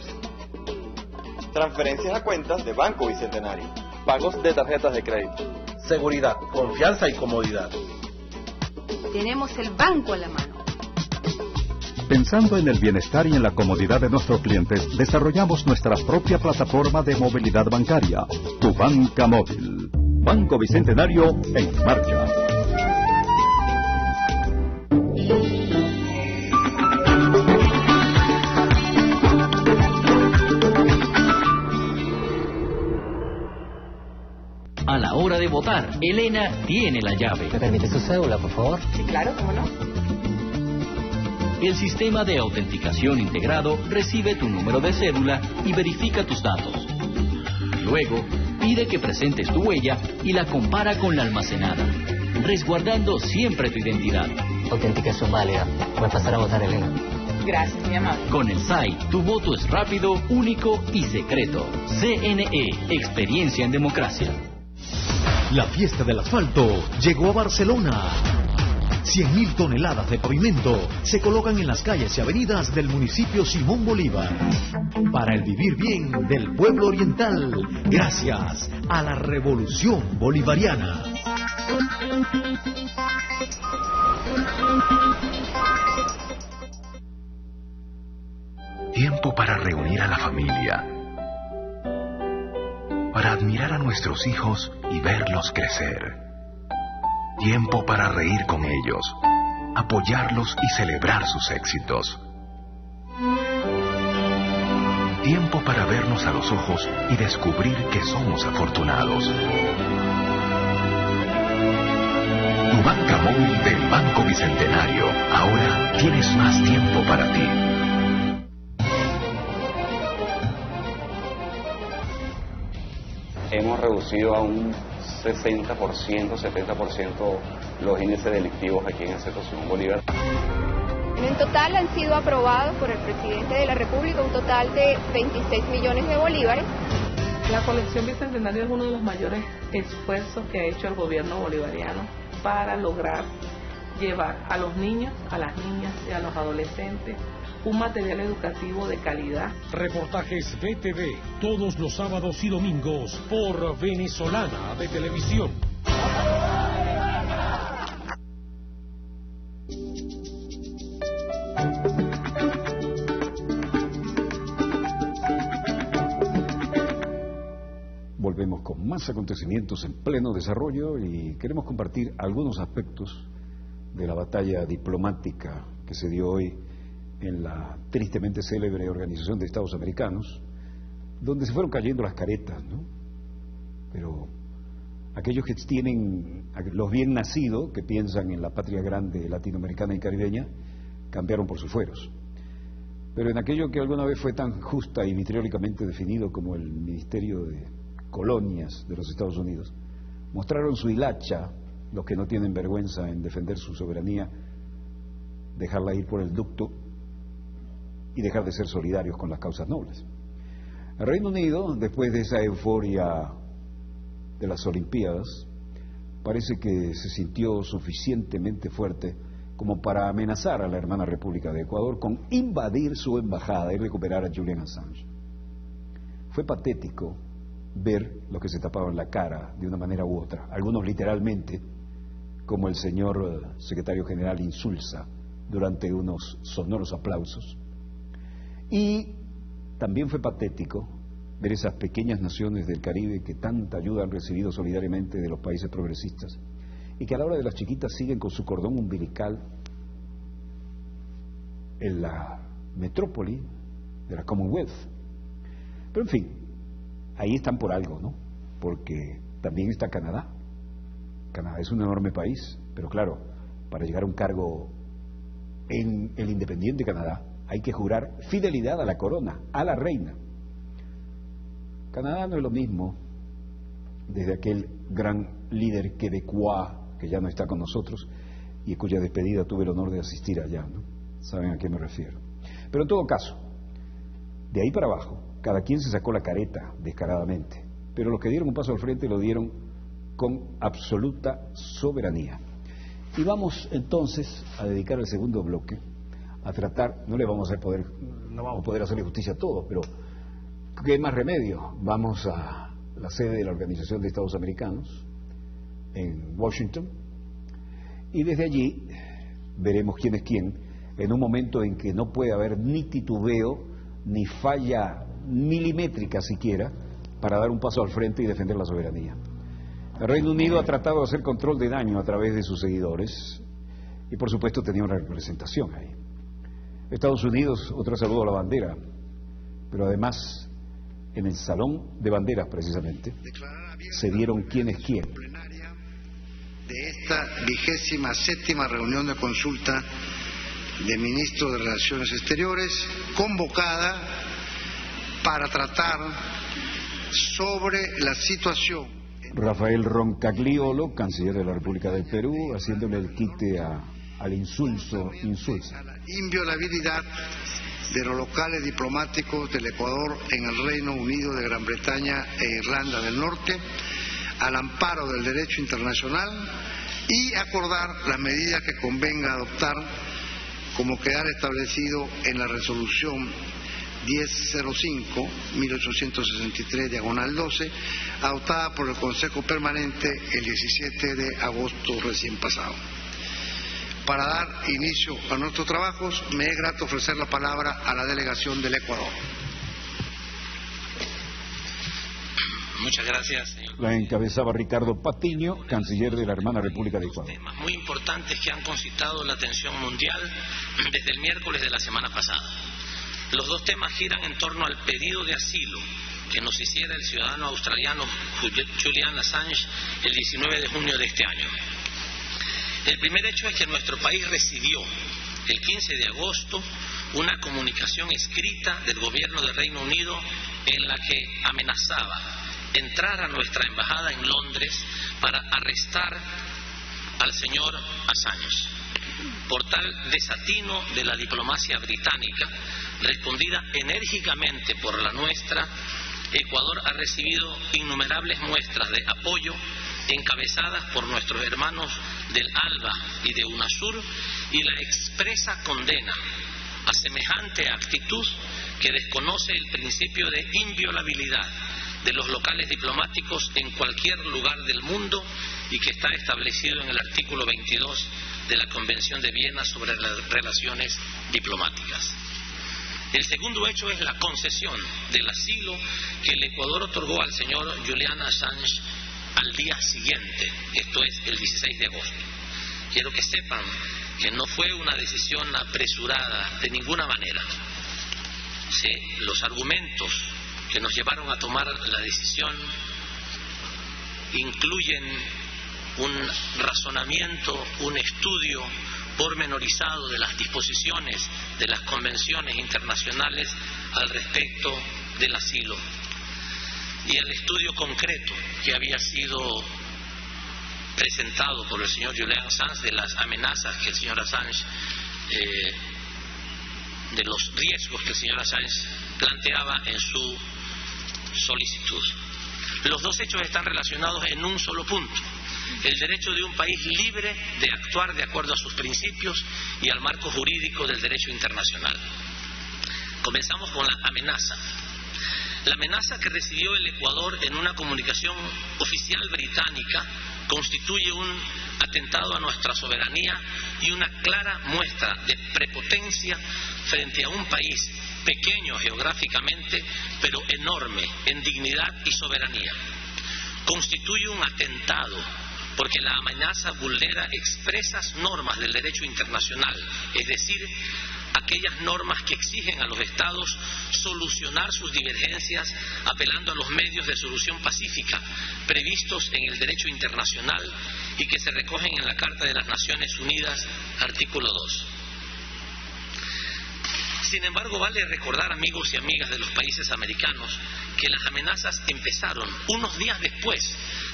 Transferencias a cuentas de Banco Bicentenario. Pagos de tarjetas de crédito. Seguridad, confianza y comodidad. Tenemos el banco a la mano. Pensando en el bienestar y en la comodidad de nuestros clientes, desarrollamos nuestra propia plataforma de movilidad bancaria, Tu Banca Móvil. Banco Bicentenario en marcha. A la hora de votar, Elena tiene la llave. ¿Me permite su cédula, por favor? Sí, claro, ¿cómo no? El sistema de autenticación integrado recibe tu número de cédula y verifica tus datos. Luego, pide que presentes tu huella y la compara con la almacenada, resguardando siempre tu identidad. Autenticación válida. Voy a pasar a votar, Elena. Gracias, mi amor. Con el SAI, tu voto es rápido, único y secreto. CNE, experiencia en democracia. La fiesta del asfalto llegó a Barcelona. 100.000 toneladas de pavimento se colocan en las calles y avenidas del municipio Simón Bolívar para el vivir bien del pueblo oriental, gracias a la revolución bolivariana. Tiempo para reunir a la familia, para admirar a nuestros hijos y verlos crecer. Tiempo para reír con ellos, apoyarlos y celebrar sus éxitos. Tiempo para vernos a los ojos y descubrir que somos afortunados. Tu banca móvil del Banco Bicentenario. Ahora tienes más tiempo para ti. Hemos reducido a un 60%, 70% los índices delictivos aquí en el sector Simón Bolívar. En total han sido aprobados por el presidente de la República un total de 26 millones de bolívares. La colección bicentenaria es uno de los mayores esfuerzos que ha hecho el gobierno bolivariano para lograr llevar a los niños, a las niñas y a los adolescentes un material educativo de calidad. Reportajes BTV, todos los sábados y domingos por Venezolana de Televisión. Volvemos con más acontecimientos en pleno desarrollo y queremos compartir algunos aspectos de la batalla diplomática que se dio hoy en la tristemente célebre Organización de Estados Americanos, donde se fueron cayendo las caretas, ¿no? Pero Aquellos que tienen, los bien nacidos, que piensan en la patria grande latinoamericana y caribeña, cambiaron por sus fueros. Pero en aquello que alguna vez fue tan justa y vitriólicamente definido como el Ministerio de Colonias de los Estados Unidos, mostraron su hilacha los que no tienen vergüenza en defender su soberanía, dejarla ir por el ducto y dejar de ser solidarios con las causas nobles. El Reino Unido, después de esa euforia de las Olimpiadas, parece que se sintió suficientemente fuerte como para amenazar a la hermana República de Ecuador con invadir su embajada y recuperar a Julian Assange. Fue patético ver lo que se tapaban la cara de una manera u otra, algunos literalmente, como el señor secretario general Insulza, durante unos sonoros aplausos. Y también fue patético ver esas pequeñas naciones del Caribe que tanta ayuda han recibido solidariamente de los países progresistas y que a la hora de las chiquitas siguen con su cordón umbilical en la metrópoli de la Commonwealth. Pero en fin, ahí están por algo, ¿no? Porque también está Canadá. Canadá es un enorme país, pero claro, para llegar a un cargo en el independiente Canadá hay que jurar fidelidad a la corona, a la reina. Canadá no es lo mismo desde aquel gran líder quebecois que ya no está con nosotros y cuya despedida tuve el honor de asistir allá, ¿no? Saben a qué me refiero. Pero en todo caso, de ahí para abajo, cada quien se sacó la careta descaradamente, pero los que dieron un paso al frente lo dieron con absoluta soberanía. Y vamos entonces a dedicar el segundo bloque a tratar, no vamos a poder hacerle justicia a todo, pero ¿qué más remedio? Vamos a la sede de la Organización de Estados Americanos en Washington y desde allí veremos quién es quién en un momento en que no puede haber ni titubeo ni falla milimétrica siquiera para dar un paso al frente y defender la soberanía. El Reino Unido ha tratado de hacer control de daño a través de sus seguidores y por supuesto tenía una representación ahí. Estados Unidos, otro saludo a la bandera, pero además en el salón de banderas precisamente se dieron quién es quién. De esta 27ª reunión de consulta de ministros de Relaciones Exteriores, convocada para tratar sobre la situación. Rafael Roncagliolo, canciller de la República del Perú, haciéndole el quite al Insulza. La inviolabilidad de los locales diplomáticos del Ecuador en el Reino Unido de Gran Bretaña e Irlanda del Norte, al amparo del derecho internacional y acordar las medidas que convenga adoptar como quedar establecido en la resolución 1005-1863-12, adoptada por el Consejo Permanente el 17 de agosto recién pasado. Para dar inicio a nuestros trabajos, me es grato ofrecer la palabra a la delegación del Ecuador. Muchas gracias, señor. La encabezaba Ricardo Patiño, canciller de la hermana República de Ecuador. Temas muy importantes que han concitado la atención mundial desde el miércoles de la semana pasada. Los dos temas giran en torno al pedido de asilo que nos hiciera el ciudadano australiano Julian Assange el 19 de junio de este año. El primer hecho es que nuestro país recibió el 15 de agosto una comunicación escrita del gobierno del Reino Unido en la que amenazaba entrar a nuestra embajada en Londres para arrestar al señor Assange. Por tal desatino de la diplomacia británica, respondida enérgicamente por la nuestra, Ecuador ha recibido innumerables muestras de apoyo encabezadas por nuestros hermanos del ALBA y de UNASUR y la expresa condena a semejante actitud que desconoce el principio de inviolabilidad de los locales diplomáticos en cualquier lugar del mundo y que está establecido en el artículo 22 de la Convención de Viena sobre las relaciones diplomáticas. El segundo hecho es la concesión del asilo que el Ecuador otorgó al señor Julian Assange al día siguiente, esto es el 16 de agosto. Quiero que sepan que no fue una decisión apresurada de ninguna manera. Los argumentos que nos llevaron a tomar la decisión incluyen un razonamiento, un estudio pormenorizado de las disposiciones de las convenciones internacionales al respecto del asilo y el estudio concreto que había sido presentado por el señor Julian Assange de las amenazas que el señor Assange, de los riesgos que el señor Assange planteaba en su solicitud. Los dos hechos están relacionados en un solo punto: el derecho de un país libre de actuar de acuerdo a sus principios y al marco jurídico del derecho internacional. Comenzamos con la amenaza. La amenaza que recibió el Ecuador en una comunicación oficial británica constituye un atentado a nuestra soberanía y una clara muestra de prepotencia frente a un país pequeño geográficamente, pero enorme en dignidad y soberanía. Constituye un atentado porque la amenaza vulnera expresas normas del derecho internacional, es decir, aquellas normas que exigen a los Estados solucionar sus divergencias apelando a los medios de solución pacífica previstos en el derecho internacional y que se recogen en la Carta de las Naciones Unidas, artículo 2. Sin embargo, vale recordar, amigos y amigas de los países americanos, que las amenazas empezaron unos días después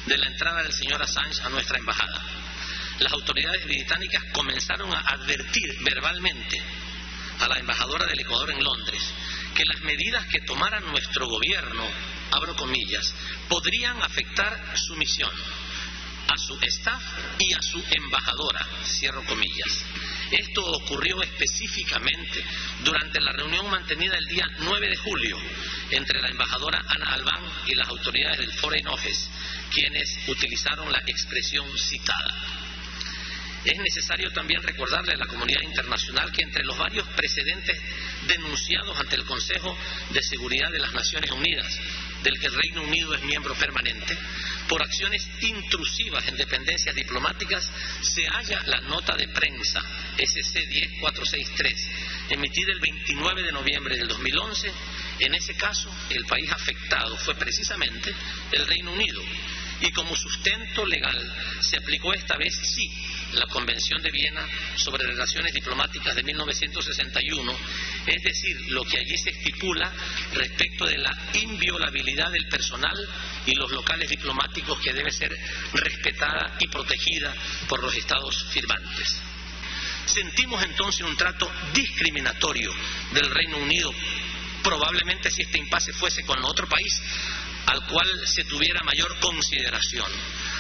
de la entrada del señor Assange a nuestra embajada. Las autoridades británicas comenzaron a advertir verbalmente a la embajadora del Ecuador en Londres que las medidas que tomara nuestro gobierno, abro comillas, podrían afectar su misión, a su staff y a su embajadora, cierro comillas. Esto ocurrió específicamente durante la reunión mantenida el día 9 de julio entre la embajadora Ana Albán y las autoridades del Foreign Office, quienes utilizaron la expresión citada. Es necesario también recordarle a la comunidad internacional que entre los varios precedentes denunciados ante el Consejo de Seguridad de las Naciones Unidas, del que el Reino Unido es miembro permanente, por acciones intrusivas en dependencias diplomáticas, se halla la nota de prensa SC 10463, emitida el 29 de noviembre del 2011. En ese caso, el país afectado fue precisamente el Reino Unido, y como sustento legal se aplicó esta vez sí la Convención de Viena sobre Relaciones Diplomáticas de 1961, es decir, lo que allí se estipula respecto de la inviolabilidad del personal y los locales diplomáticos, que debe ser respetada y protegida por los Estados firmantes. Sentimos entonces un trato discriminatorio del Reino Unido, probablemente si este impasse fuese con otro país al cual se tuviera mayor consideración.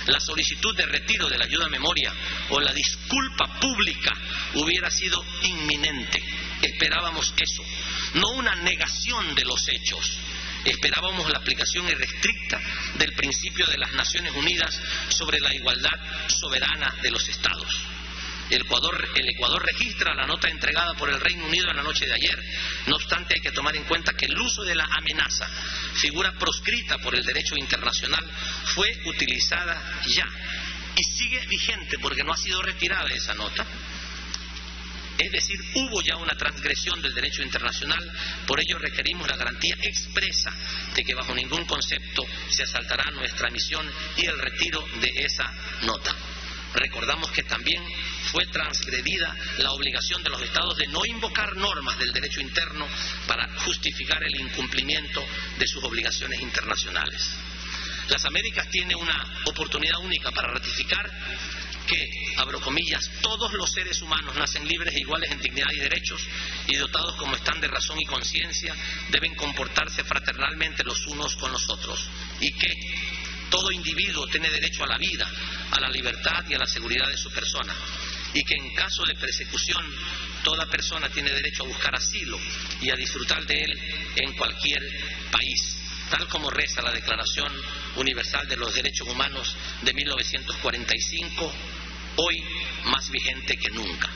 La solicitud de retiro de la ayuda a memoria o la disculpa pública hubiera sido inminente. Esperábamos eso, no una negación de los hechos. Esperábamos la aplicación irrestricta del principio de las Naciones Unidas sobre la igualdad soberana de los Estados. El Ecuador registra la nota entregada por el Reino Unido en la noche de ayer. No obstante, hay que tomar en cuenta que el uso de la amenaza, figura proscrita por el derecho internacional, fue utilizada ya y sigue vigente porque no ha sido retirada esa nota. Es decir, hubo ya una transgresión del derecho internacional. Por ello requerimos la garantía expresa de que bajo ningún concepto se asaltará nuestra misión y el retiro de esa nota. Recordamos que también fue transgredida la obligación de los Estados de no invocar normas del derecho interno para justificar el incumplimiento de sus obligaciones internacionales. Las Américas tienen una oportunidad única para ratificar que, abro comillas, todos los seres humanos nacen libres e iguales en dignidad y derechos, y dotados como están de razón y conciencia, deben comportarse fraternalmente los unos con los otros, y que todo individuo tiene derecho a la vida, a la libertad y a la seguridad de su persona, y que en caso de persecución toda persona tiene derecho a buscar asilo y a disfrutar de él en cualquier país, tal como reza la Declaración Universal de los Derechos Humanos de 1945, hoy más vigente que nunca.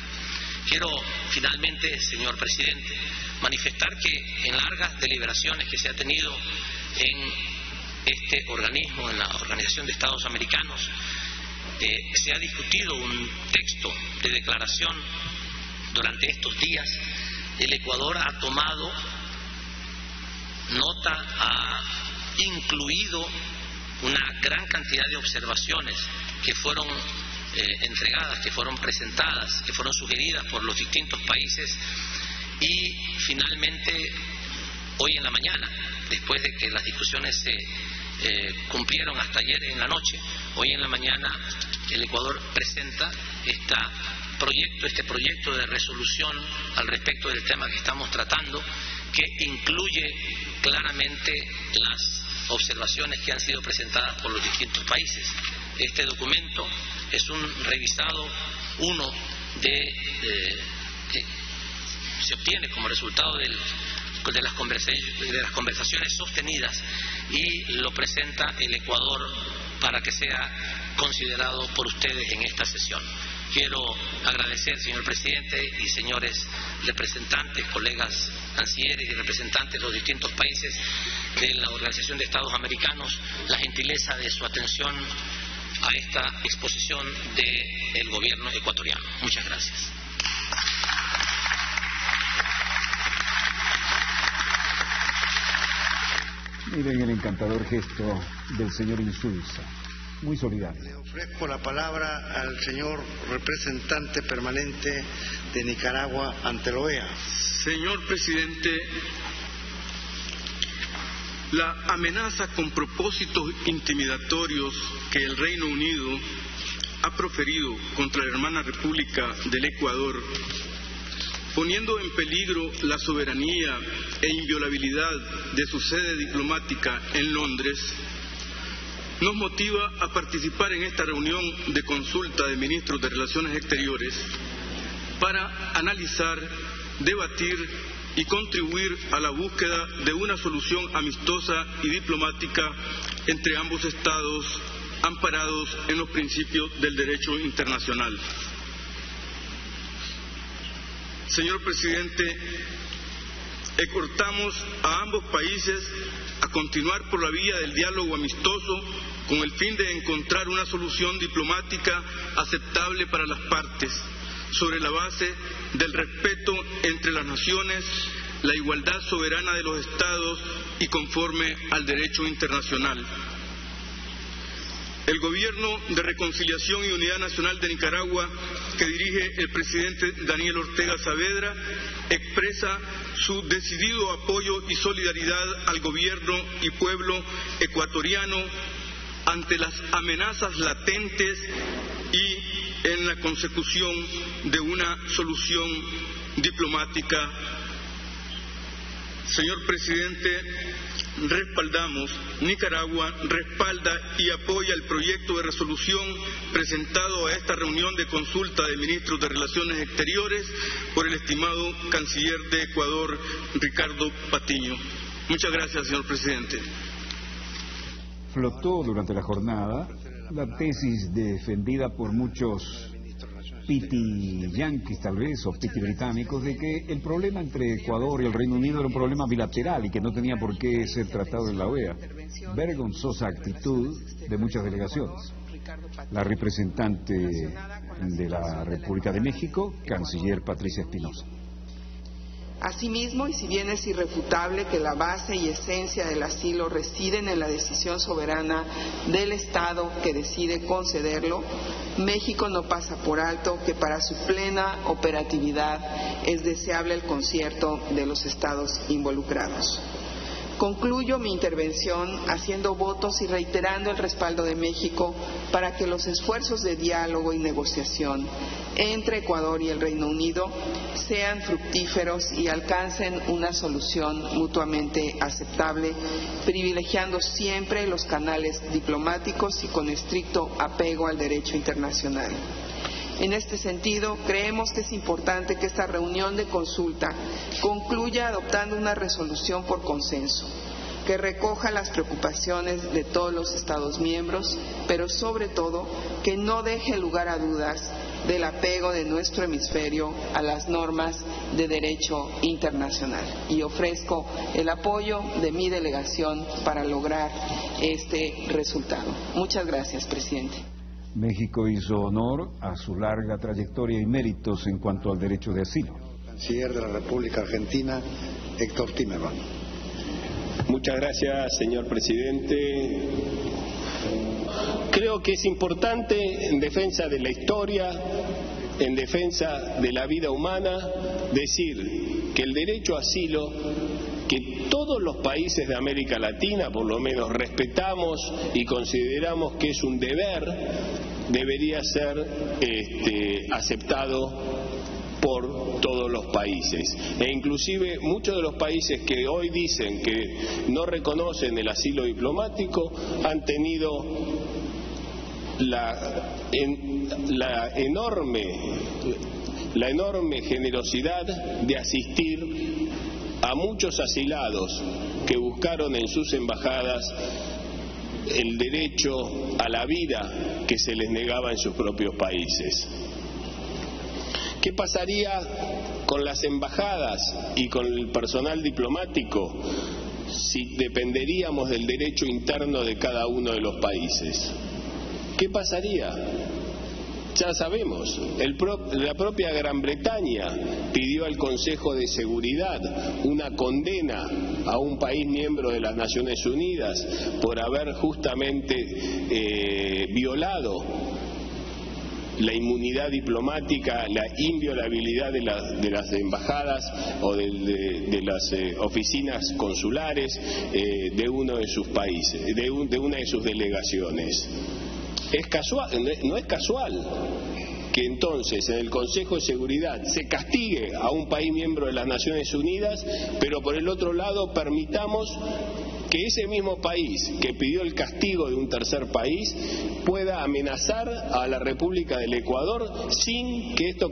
Quiero finalmente, señor presidente, manifestar que en largas deliberaciones que se ha tenido en este organismo, en la Organización de Estados Americanos, se ha discutido un texto de declaración. Durante estos días el Ecuador ha tomado nota, ha incluido una gran cantidad de observaciones que fueron entregadas, que fueron presentadas, que fueron sugeridas por los distintos países, y finalmente hoy en la mañana, después de que las discusiones se cumplieron hasta ayer en la noche, hoy en la mañana el Ecuador presenta este proyecto de resolución al respecto del tema que estamos tratando, que incluye claramente las observaciones que han sido presentadas por los distintos países. Este documento es un revisado, que se obtiene como resultado de las conversaciones sostenidas, y lo presenta el Ecuador para que sea considerado por ustedes en esta sesión. Quiero agradecer, señor presidente y señores representantes, colegas cancilleres y representantes de los distintos países de la Organización de Estados Americanos, la gentileza de su atención a esta exposición del gobierno ecuatoriano. Muchas gracias. Miren el encantador gesto del señor Insulza, muy solidario. Le ofrezco la palabra al señor representante permanente de Nicaragua ante la OEA. Señor presidente, la amenaza con propósitos intimidatorios que el Reino Unido ha proferido contra la hermana República del Ecuador, poniendo en peligro la soberanía e inviolabilidad de su sede diplomática en Londres, nos motiva a participar en esta reunión de consulta de ministros de Relaciones Exteriores para analizar, debatir y contribuir a la búsqueda de una solución amistosa y diplomática entre ambos estados, amparados en los principios del derecho internacional. Señor presidente, exhortamos a ambos países a continuar por la vía del diálogo amistoso con el fin de encontrar una solución diplomática aceptable para las partes, sobre la base del respeto entre las naciones, la igualdad soberana de los estados y conforme al derecho internacional. El Gobierno de Reconciliación y Unidad Nacional de Nicaragua, que dirige el presidente Daniel Ortega Saavedra, expresa su decidido apoyo y solidaridad al gobierno y pueblo ecuatoriano ante las amenazas latentes y en la consecución de una solución diplomática. Señor presidente, Nicaragua respalda y apoya el proyecto de resolución presentado a esta reunión de consulta de ministros de Relaciones Exteriores por el estimado canciller de Ecuador, Ricardo Patiño. Muchas gracias, señor presidente. Flotó durante la jornada la tesis defendida por muchos piti yanquis tal vez, o piti británicos, de que el problema entre Ecuador y el Reino Unido era un problema bilateral y que no tenía por qué ser tratado en la OEA. Vergonzosa actitud de muchas delegaciones. La representante de la República de México, canciller Patricia Espinosa. Asimismo, y si bien es irrefutable que la base y esencia del asilo residen en la decisión soberana del Estado que decide concederlo, México no pasa por alto que para su plena operatividad es deseable el concierto de los Estados involucrados. Concluyo mi intervención haciendo votos y reiterando el respaldo de México para que los esfuerzos de diálogo y negociación entre Ecuador y el Reino Unido sean fructíferos y alcancen una solución mutuamente aceptable, privilegiando siempre los canales diplomáticos y con estricto apego al derecho internacional. En este sentido, creemos que es importante que esta reunión de consulta concluya adoptando una resolución por consenso, que recoja las preocupaciones de todos los Estados miembros, pero sobre todo que no deje lugar a dudas del apego de nuestro hemisferio a las normas de derecho internacional. Y ofrezco el apoyo de mi delegación para lograr este resultado. Muchas gracias, presidente. México hizo honor a su larga trayectoria y méritos en cuanto al derecho de asilo. Canciller de la República Argentina, Héctor Timerman. Muchas gracias, señor presidente. creo que es importante, en defensa de la historia, en defensa de la vida humana, decir que el derecho a asilo, que todos los países de América Latina, por lo menos, respetamos y consideramos que es un deber, debería ser aceptado por todos los países. E inclusive muchos de los países que hoy dicen que no reconocen el asilo diplomático han tenido la enorme generosidad de asistir a muchos asilados que buscaron en sus embajadas el derecho a la vida que se les negaba en sus propios países. ¿Qué pasaría con las embajadas y con el personal diplomático si dependeríamos del derecho interno de cada uno de los países? ¿Qué pasaría? Ya sabemos, la propia Gran Bretaña pidió al Consejo de Seguridad una condena a un país miembro de las Naciones Unidas por haber justamente violado la inmunidad diplomática, la inviolabilidad de las embajadas o de las oficinas consulares de uno de sus países, de una de sus delegaciones. No es casual que entonces en el Consejo de Seguridad se castigue a un país miembro de las Naciones Unidas, pero por el otro lado permitamos que ese mismo país que pidió el castigo de un tercer país pueda amenazar a la República del Ecuador sin que esto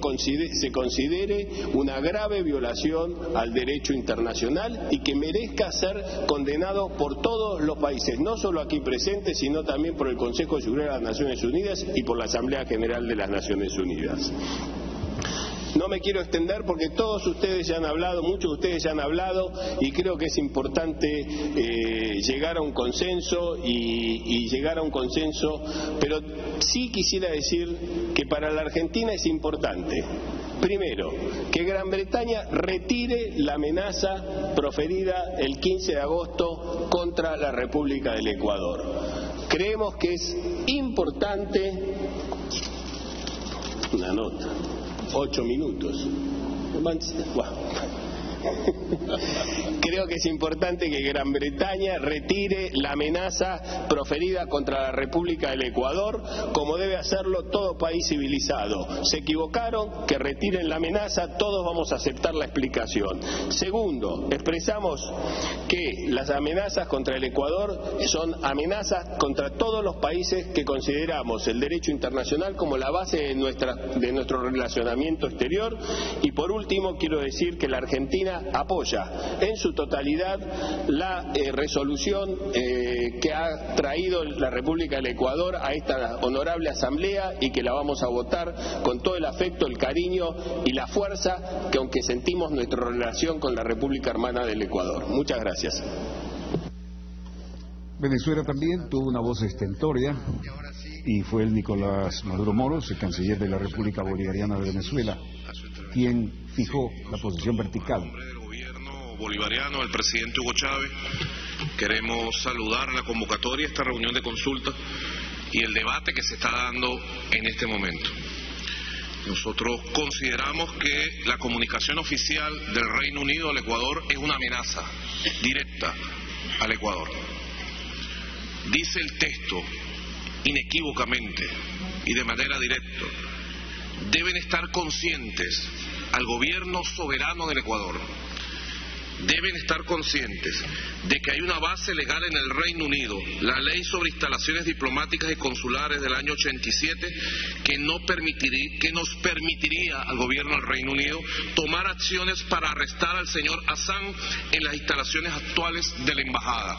se considere una grave violación al derecho internacional y que merezca ser condenado por todos los países, no solo aquí presentes, sino también por el Consejo de Seguridad de las Naciones Unidas y por la Asamblea General de las Naciones Unidas. No me quiero extender porque todos ustedes ya han hablado, muchos de ustedes ya han hablado, y creo que es importante llegar a un consenso y llegar a un consenso, pero sí quisiera decir que para la Argentina es importante, primero, que Gran Bretaña retire la amenaza proferida el 15 de agosto contra la República del Ecuador. Creemos que es importante, una nota, 8 minutos. Creo que es importante que Gran Bretaña retire la amenaza proferida contra la República del Ecuador, como debe hacerlo todo país civilizado. Se equivocaron, que retiren la amenaza, todos vamos a aceptar la explicación. Segundo, expresamos que las amenazas contra el Ecuador son amenazas contra todos los países que consideramos el derecho internacional como la base de nuestro relacionamiento exterior. Y por último, quiero decir que la Argentina apoya en su totalidad la resolución que ha traído la República del Ecuador a esta honorable asamblea y que la vamos a votar con todo el afecto, el cariño y la fuerza que aunque sentimos nuestra relación con la República Hermana del Ecuador. Muchas gracias. Venezuela también tuvo una voz estentórea y fue el Nicolás Maduro Moros, el canciller de la República Bolivariana de Venezuela, quien fijó la posición vertical. En nombre del gobierno bolivariano, el presidente Hugo Chávez, queremos saludar la convocatoria a esta reunión de consulta y el debate que se está dando en este momento. Nosotros consideramos que la comunicación oficial del Reino Unido al Ecuador es una amenaza directa al Ecuador. Dice el texto inequívocamente y de manera directa: deben estar conscientes al gobierno soberano del Ecuador, deben estar conscientes de que hay una base legal en el Reino Unido, la Ley sobre Instalaciones Diplomáticas y Consulares del año 87, que nos permitiría al gobierno del Reino Unido tomar acciones para arrestar al señor Assange en las instalaciones actuales de la embajada.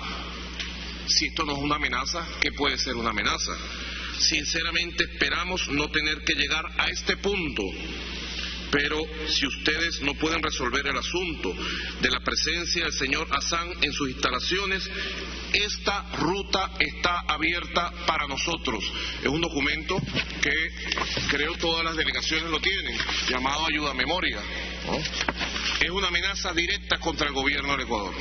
Si esto no es una amenaza, ¿qué puede ser una amenaza? Sinceramente esperamos no tener que llegar a este punto, pero si ustedes no pueden resolver el asunto de la presencia del señor Assange en sus instalaciones, esta ruta está abierta para nosotros. Es un documento que creo todas las delegaciones lo tienen, llamado Ayuda a Memoria, ¿no? Es una amenaza directa contra el gobierno del Ecuador.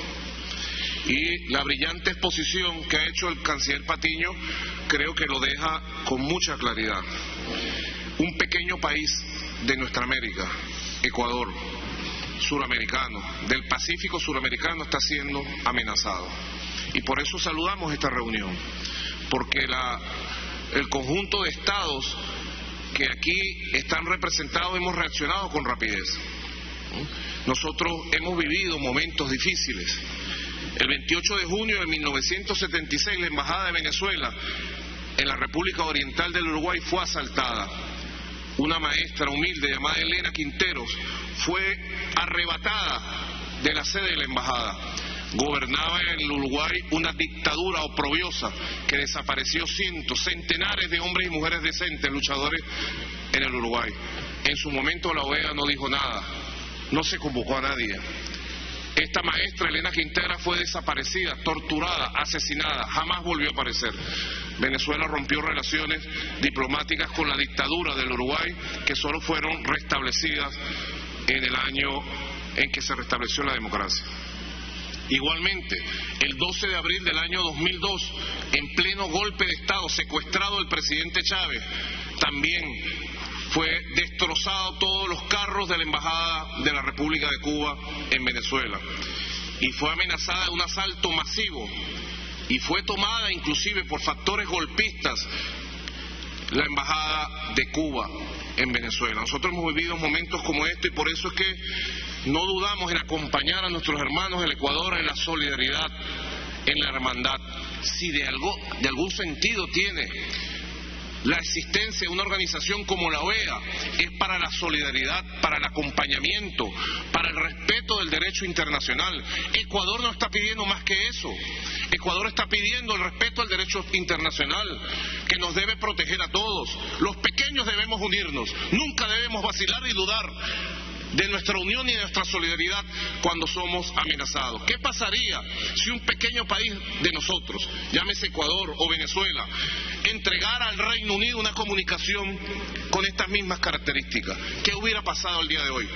y la brillante exposición que ha hecho el canciller Patiño creo que lo deja con mucha claridad. Un pequeño país de nuestra América, Ecuador, suramericano, del Pacífico suramericano, está siendo amenazado. Y por eso saludamos esta reunión, porque el conjunto de estados que aquí están representados hemos reaccionado con rapidez. Nosotros hemos vivido momentos difíciles. El 28 de junio de 1976 la Embajada de Venezuela en la República Oriental del Uruguay fue asaltada. Una maestra humilde llamada Elena Quinteros fue arrebatada de la sede de la embajada. Gobernaba en el Uruguay una dictadura oprobiosa que desapareció centenares de hombres y mujeres decentes, luchadores en el Uruguay. En su momento la OEA no dijo nada, no se convocó a nadie. Esta maestra, Elena Quintera, fue desaparecida, torturada, asesinada, jamás volvió a aparecer. Venezuela rompió relaciones diplomáticas con la dictadura del Uruguay, que solo fueron restablecidas en el año en que se restableció la democracia. Igualmente, el 12 de abril del año 2002, en pleno golpe de Estado, secuestrado el presidente Chávez, también fue destrozado todos los carros de la Embajada de la República de Cuba en Venezuela. Y fue amenazada de un asalto masivo. Y fue tomada inclusive por factores golpistas la Embajada de Cuba en Venezuela. Nosotros hemos vivido momentos como este y por eso es que no dudamos en acompañar a nuestros hermanos del Ecuador en la solidaridad, en la hermandad. Si de algún sentido tiene la existencia de una organización como la OEA, es para la solidaridad, para el acompañamiento, para el respeto del derecho internacional. Ecuador no está pidiendo más que eso. Ecuador está pidiendo el respeto al derecho internacional, que nos debe proteger a todos. Los pequeños debemos unirnos, nunca debemos vacilar y dudar de nuestra unión y de nuestra solidaridad cuando somos amenazados. ¿Qué pasaría si un pequeño país de nosotros, llámese Ecuador o Venezuela, entregara al Reino Unido una comunicación con estas mismas características? ¿Qué hubiera pasado el día de hoy?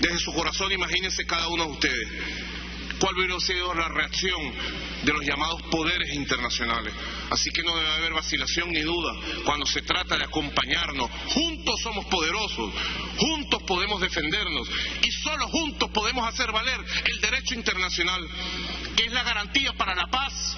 Desde su corazón imagínense cada uno de ustedes cuál hubiera sido la reacción de los llamados poderes internacionales. Así que no debe haber vacilación ni duda cuando se trata de acompañarnos. Juntos somos poderosos, juntos podemos defendernos y solo juntos podemos hacer valer el derecho internacional, que es la garantía para la paz,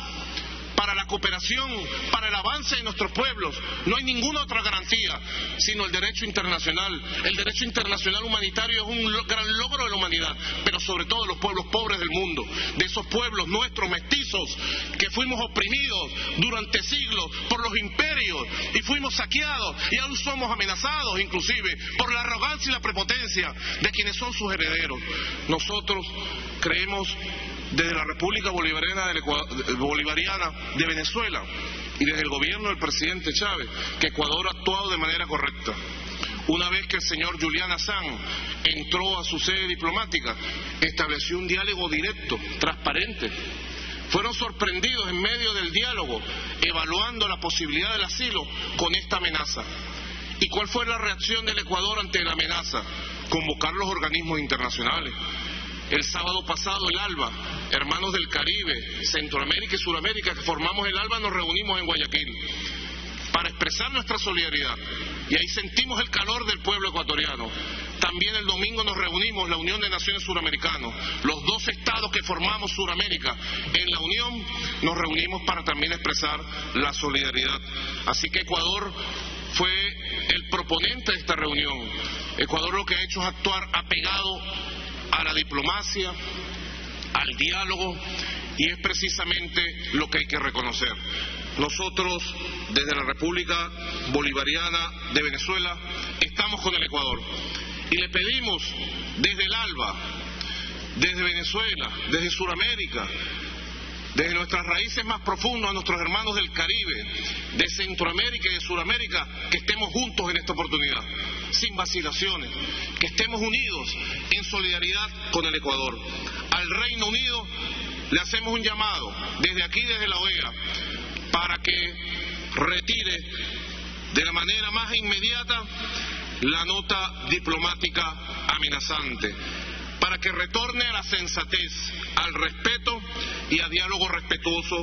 para la cooperación, para el avance de nuestros pueblos. No hay ninguna otra garantía sino el derecho internacional. El derecho internacional humanitario es un gran logro de la humanidad, pero sobre todo de los pueblos pobres del mundo, de esos pueblos nuestros mestizos que fuimos oprimidos durante siglos por los imperios y fuimos saqueados y aún somos amenazados inclusive por la arrogancia y la prepotencia de quienes son sus herederos. Nosotros creemos desde la República Bolivariana de Venezuela y desde el gobierno del presidente Chávez que Ecuador ha actuado de manera correcta. Una vez que el señor Julian Assange entró a su sede diplomática, estableció un diálogo directo, transparente. Fueron sorprendidos en medio del diálogo, evaluando la posibilidad del asilo con esta amenaza. ¿Y cuál fue la reacción del Ecuador ante la amenaza? Convocar los organismos internacionales. El sábado pasado el ALBA, hermanos del Caribe, Centroamérica y Sudamérica que formamos el ALBA, nos reunimos en Guayaquil para expresar nuestra solidaridad y ahí sentimos el calor del pueblo ecuatoriano. También el domingo nos reunimos, la Unión de Naciones Suramericanos, los 2 estados que formamos Suramérica. En la Unión nos reunimos para también expresar la solidaridad. Así que Ecuador fue el proponente de esta reunión. Ecuador lo que ha hecho es actuar apegado a la diplomacia, al diálogo, y es precisamente lo que hay que reconocer. Nosotros, desde la República Bolivariana de Venezuela, estamos con el Ecuador y le pedimos desde el ALBA, desde Venezuela, desde Sudamérica, desde nuestras raíces más profundas a nuestros hermanos del Caribe, de Centroamérica y de Sudamérica, que estemos juntos en esta oportunidad, sin vacilaciones, que estemos unidos en solidaridad con el Ecuador. Al Reino Unido le hacemos un llamado, desde aquí, desde la OEA, para que retire de la manera más inmediata la nota diplomática amenazante, para que retorne a la sensatez, al respeto y a diálogo respetuoso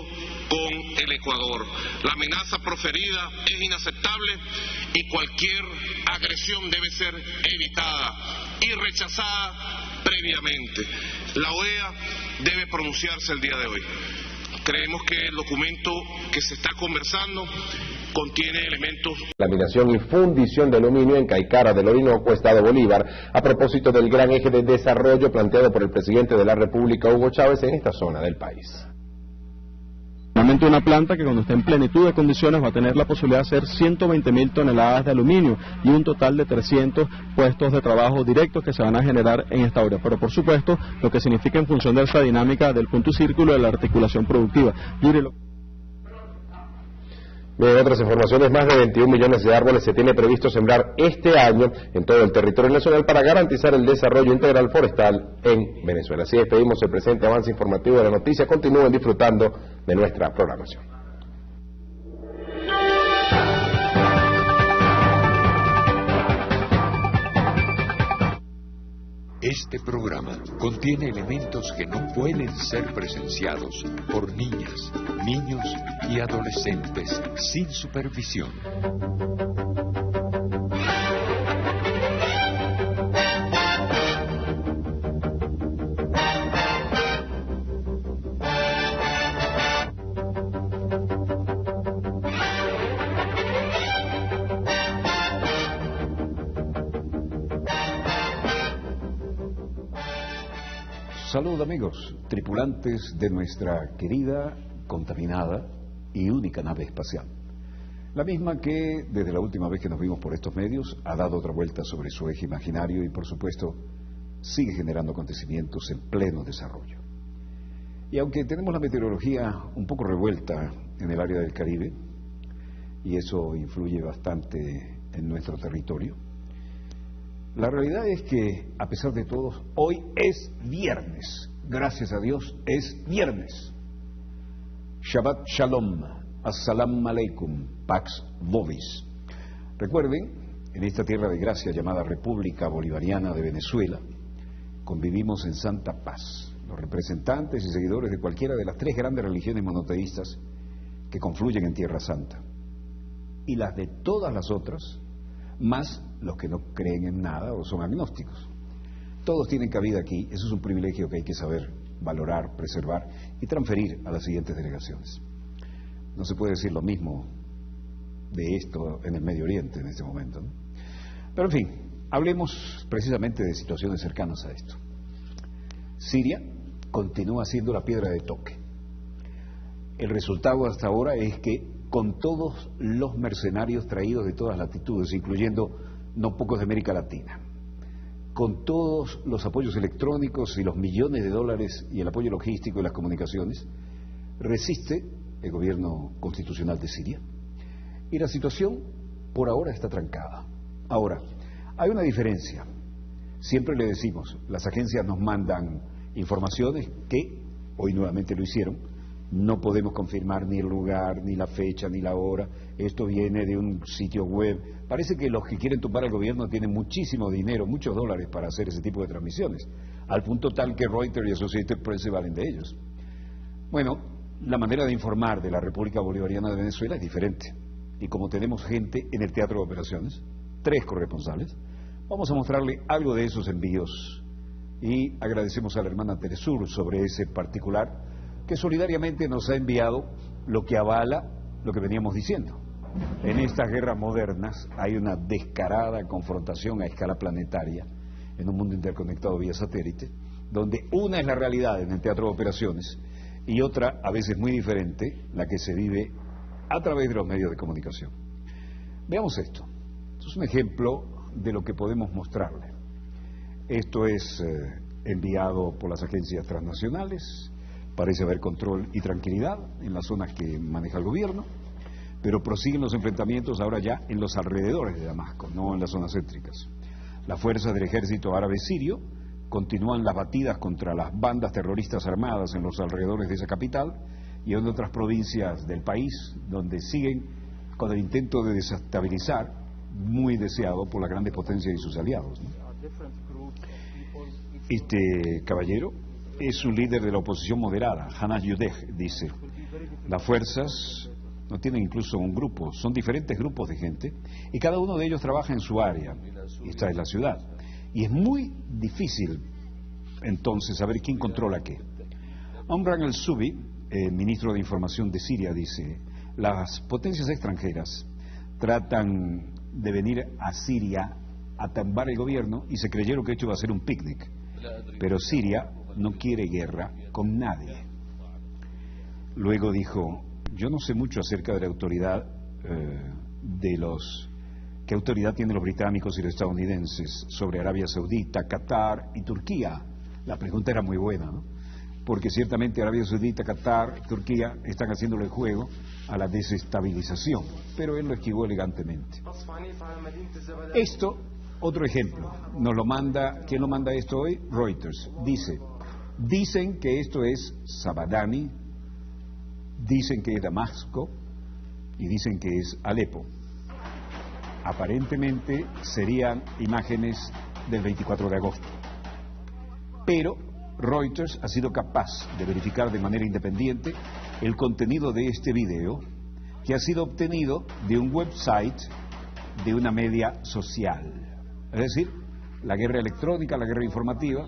con el Ecuador. La amenaza proferida es inaceptable y cualquier agresión debe ser evitada y rechazada previamente. La OEA debe pronunciarse el día de hoy. Creemos que el documento que se está conversando contiene elementos. Laminación y fundición de aluminio en Caicara del Orinoco, Estado Bolívar, a propósito del gran eje de desarrollo planteado por el presidente de la República, Hugo Chávez, en esta zona del país. Una planta que cuando esté en plenitud de condiciones va a tener la posibilidad de hacer 120.000 toneladas de aluminio y un total de 300 puestos de trabajo directos que se van a generar en esta área. Pero por supuesto, lo que significa en función de esa dinámica del punto y círculo de la articulación productiva. Bien, otras informaciones, más de 21 millones de árboles se tiene previsto sembrar este año en todo el territorio nacional para garantizar el desarrollo integral forestal en Venezuela. Así despedimos el presente avance informativo de la noticia. Continúen disfrutando de nuestra programación. Este programa contiene elementos que no pueden ser presenciados por niñas, niños y adolescentes sin supervisión. Salud amigos, tripulantes de nuestra querida, contaminada y única nave espacial. La misma que, desde la última vez que nos vimos por estos medios, ha dado otra vuelta sobre su eje imaginario y, por supuesto, sigue generando acontecimientos en pleno desarrollo. Y aunque tenemos la meteorología un poco revuelta en el área del Caribe, y eso influye bastante en nuestro territorio, la realidad es que, a pesar de todo, hoy es viernes. Gracias a Dios, es viernes. Shabbat Shalom, Assalamu Alaikum, Pax Vobis. Recuerden, en esta tierra de gracia llamada República Bolivariana de Venezuela, convivimos en santa paz, los representantes y seguidores de cualquiera de las tres grandes religiones monoteístas que confluyen en Tierra Santa, y las de todas las otras, más los que no creen en nada o son agnósticos. Todos tienen cabida aquí. Eso es un privilegio que hay que saber valorar, preservar y transferir a las siguientes delegaciones. No se puede decir lo mismo de esto en el Medio Oriente en este momento, ¿no? Pero en fin, hablemos precisamente de situaciones cercanas a esto. Siria continúa siendo la piedra de toque. El resultado hasta ahora es que con todos los mercenarios traídos de todas latitudes, incluyendo no pocos de América Latina, con todos los apoyos electrónicos y los millones de dólares y el apoyo logístico y las comunicaciones, resiste el gobierno constitucional de Siria y la situación por ahora está trancada. Ahora, hay una diferencia. Siempre le decimos, las agencias nos mandan informaciones que hoy nuevamente lo hicieron. No podemos confirmar ni el lugar, ni la fecha, ni la hora. Esto viene de un sitio web. Parece que los que quieren tumbar al gobierno tienen muchísimo dinero, muchos dólares para hacer ese tipo de transmisiones, al punto tal que Reuters y Associated Press se valen de ellos. Bueno, la manera de informar de la República Bolivariana de Venezuela es diferente. Y como tenemos gente en el teatro de operaciones, 3 corresponsales, vamos a mostrarle algo de esos envíos. Y agradecemos a la hermana Telesur sobre ese particular que solidariamente nos ha enviado lo que avala lo que veníamos diciendo. En estas guerras modernas hay una descarada confrontación a escala planetaria en un mundo interconectado vía satélite, donde una es la realidad en el teatro de operaciones y otra, a veces muy diferente, la que se vive a través de los medios de comunicación. Veamos esto. Esto es un ejemplo de lo que podemos mostrarle. Esto es enviado por las agencias transnacionales. Parece haber control y tranquilidad en las zonas que maneja el gobierno, pero prosiguen los enfrentamientos ahora ya en los alrededores de Damasco, no en las zonas céntricas. Las fuerzas del ejército árabe sirio continúan las batidas contra las bandas terroristas armadas en los alrededores de esa capital y en otras provincias del país, donde siguen con el intento de desestabilizar, muy deseado por las grandes potencias y sus aliados, ¿no? Este caballero es un líder de la oposición moderada, Hannah Yudeh, dice, las fuerzas no tienen incluso un grupo, son diferentes grupos de gente y cada uno de ellos trabaja en su área. Esta es la ciudad. Y es muy difícil entonces saber quién controla qué. Omran el-Subi, ministro de Información de Siria, dice, las potencias extranjeras tratan de venir a Siria a tumbar el gobierno y se creyeron que esto iba a ser un picnic. Pero Siria no quiere guerra con nadie. Luego dijo, yo no sé mucho acerca de la autoridad ¿qué autoridad tienen los británicos y los estadounidenses sobre Arabia Saudita, Qatar y Turquía? La pregunta era muy buena, ¿no? Porque ciertamente Arabia Saudita, Qatar, Turquía están haciéndole el juego a la desestabilización, pero él lo esquivó elegantemente. Esto, otro ejemplo, ¿quién lo manda esto hoy? Reuters. Dicen que esto es Zabadani, dicen que es Damasco y dicen que es Alepo. Aparentemente serían imágenes del 24 de agosto. Pero Reuters ha sido capaz de verificar de manera independiente el contenido de este video, que ha sido obtenido de un website de una media social. Es decir, la guerra electrónica, la guerra informativa,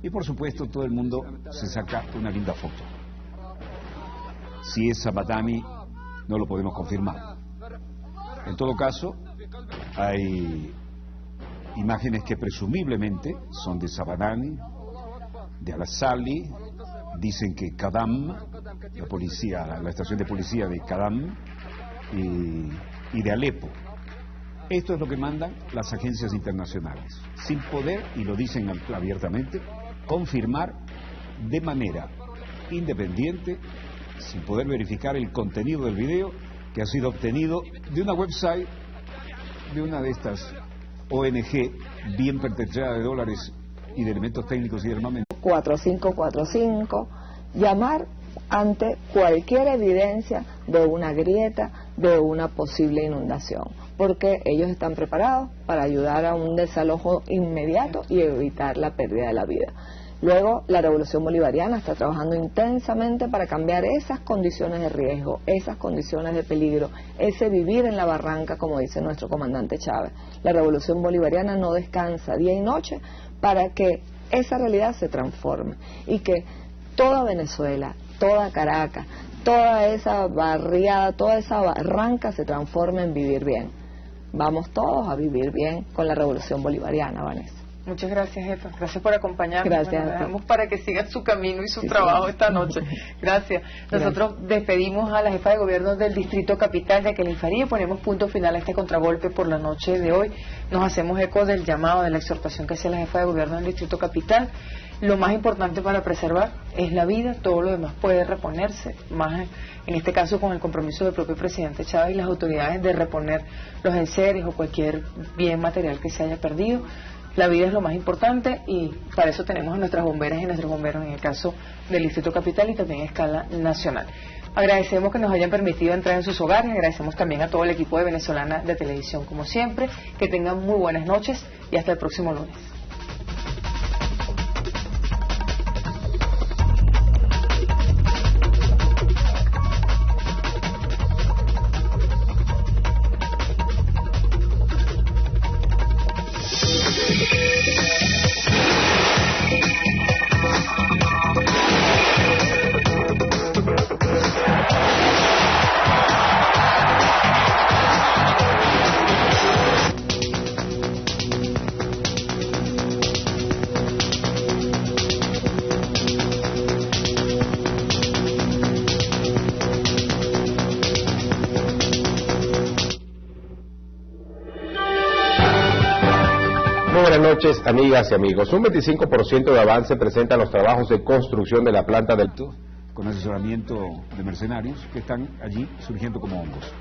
y por supuesto todo el mundo se saca una linda foto. Si es Zabadani, no lo podemos confirmar. En todo caso, hay imágenes que presumiblemente son de Zabadani, de Al-Asali, dicen que Kadam, la estación de policía de Kadam, y de Alepo. Esto es lo que mandan las agencias internacionales, sin poder, y lo dicen abiertamente, confirmar de manera independiente, sin poder verificar el contenido del video que ha sido obtenido de una website de una de estas ONG bien pertrechada de dólares y de elementos técnicos y de armamento. 4545, llamar ante cualquier evidencia de una grieta, de una posible inundación, porque ellos están preparados para ayudar a un desalojo inmediato y evitar la pérdida de la vida. Luego, la Revolución Bolivariana está trabajando intensamente para cambiar esas condiciones de riesgo, esas condiciones de peligro, ese vivir en la barranca, como dice nuestro comandante Chávez. La Revolución Bolivariana no descansa día y noche para que esa realidad se transforme y que toda Venezuela, toda Caracas, toda esa barriada, toda esa barranca se transforme en vivir bien. Vamos todos a vivir bien con la Revolución Bolivariana, Vanessa. Muchas gracias, jefa. Gracias por acompañarnos. Gracias. Bueno, dejamos para que sigan su camino y su trabajo esta noche. Gracias. Nosotros despedimos a la jefa de gobierno del Distrito Capital, Jacqueline Faría, y ponemos punto final a este contragolpe por la noche de hoy. Nos hacemos eco del llamado, de la exhortación que hace la jefa de gobierno del Distrito Capital. Lo más importante para preservar es la vida, todo lo demás puede reponerse, más en este caso con el compromiso del propio presidente Chávez y las autoridades de reponer los enseres o cualquier bien material que se haya perdido. La vida es lo más importante y para eso tenemos a nuestras bomberas y nuestros bomberos en el caso del Distrito Capital y también a escala nacional. Agradecemos que nos hayan permitido entrar en sus hogares, agradecemos también a todo el equipo de Venezolana de Televisión, como siempre, que tengan muy buenas noches y hasta el próximo lunes. Buenas noches, amigas y amigos. Un 25% de avance presentan los trabajos de construcción de la planta del... Con asesoramiento de mercenarios que están allí surgiendo como hongos.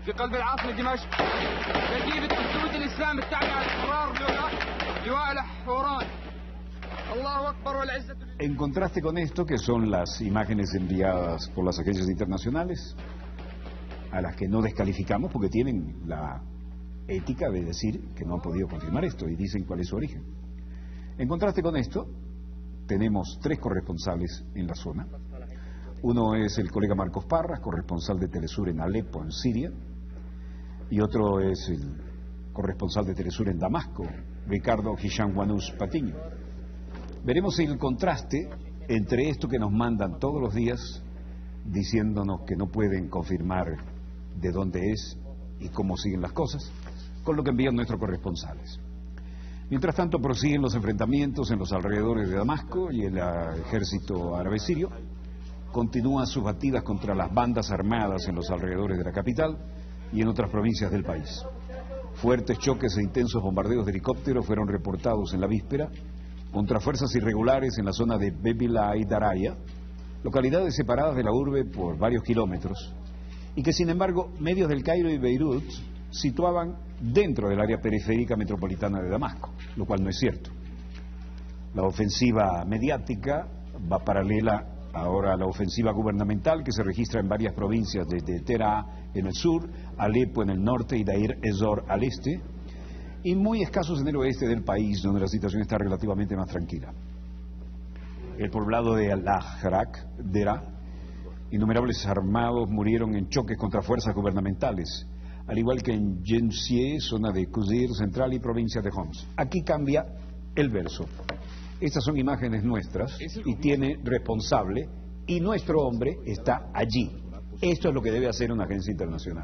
في قلب العاصمة دمشق كتيبة الجنود الإسلام التابعة للقرار لواء الحوران الله En contraste con esto, que son las imágenes enviadas por las agencias internacionales, a las que no descalificamos porque tienen la ética de decir que no han podido confirmar esto y dicen cuál es su origen. En contraste con esto, tenemos 3 corresponsales en la zona. Uno es el colega Marcos Parras, corresponsal de Telesur en Alepo, en Siria, y otro es el corresponsal de Telesur en Damasco, Ricardo Hisham Wanus Patiño. Veremos el contraste entre esto que nos mandan todos los días, diciéndonos que no pueden confirmar de dónde es y cómo siguen las cosas, con lo que envían nuestros corresponsales. Mientras tanto, prosiguen los enfrentamientos en los alrededores de Damasco y el ejército árabe sirio continúa sus batidas contra las bandas armadas en los alrededores de la capital y en otras provincias del país. Fuertes choques e intensos bombardeos de helicópteros fueron reportados en la víspera contra fuerzas irregulares en la zona de Bebila y Daraya, localidades separadas de la urbe por varios kilómetros, y que sin embargo medios del Cairo y Beirut situaban dentro del área periférica metropolitana de Damasco, lo cual no es cierto. La ofensiva mediática va paralela ahora a la ofensiva gubernamental que se registra en varias provincias, desde Terá en el sur, Alepo en el norte y Deir ez-Zor al este, y muy escasos en el oeste del país, donde la situación está relativamente más tranquila. El poblado de Al-Ahrak, Dera, innumerables armados murieron en choques contra fuerzas gubernamentales, al igual que en Jensié, zona de Qusir central y provincia de Homs. Aquí cambia el verso. Estas son imágenes nuestras y tiene responsable, y nuestro hombre está allí. Esto es lo que debe hacer una agencia internacional.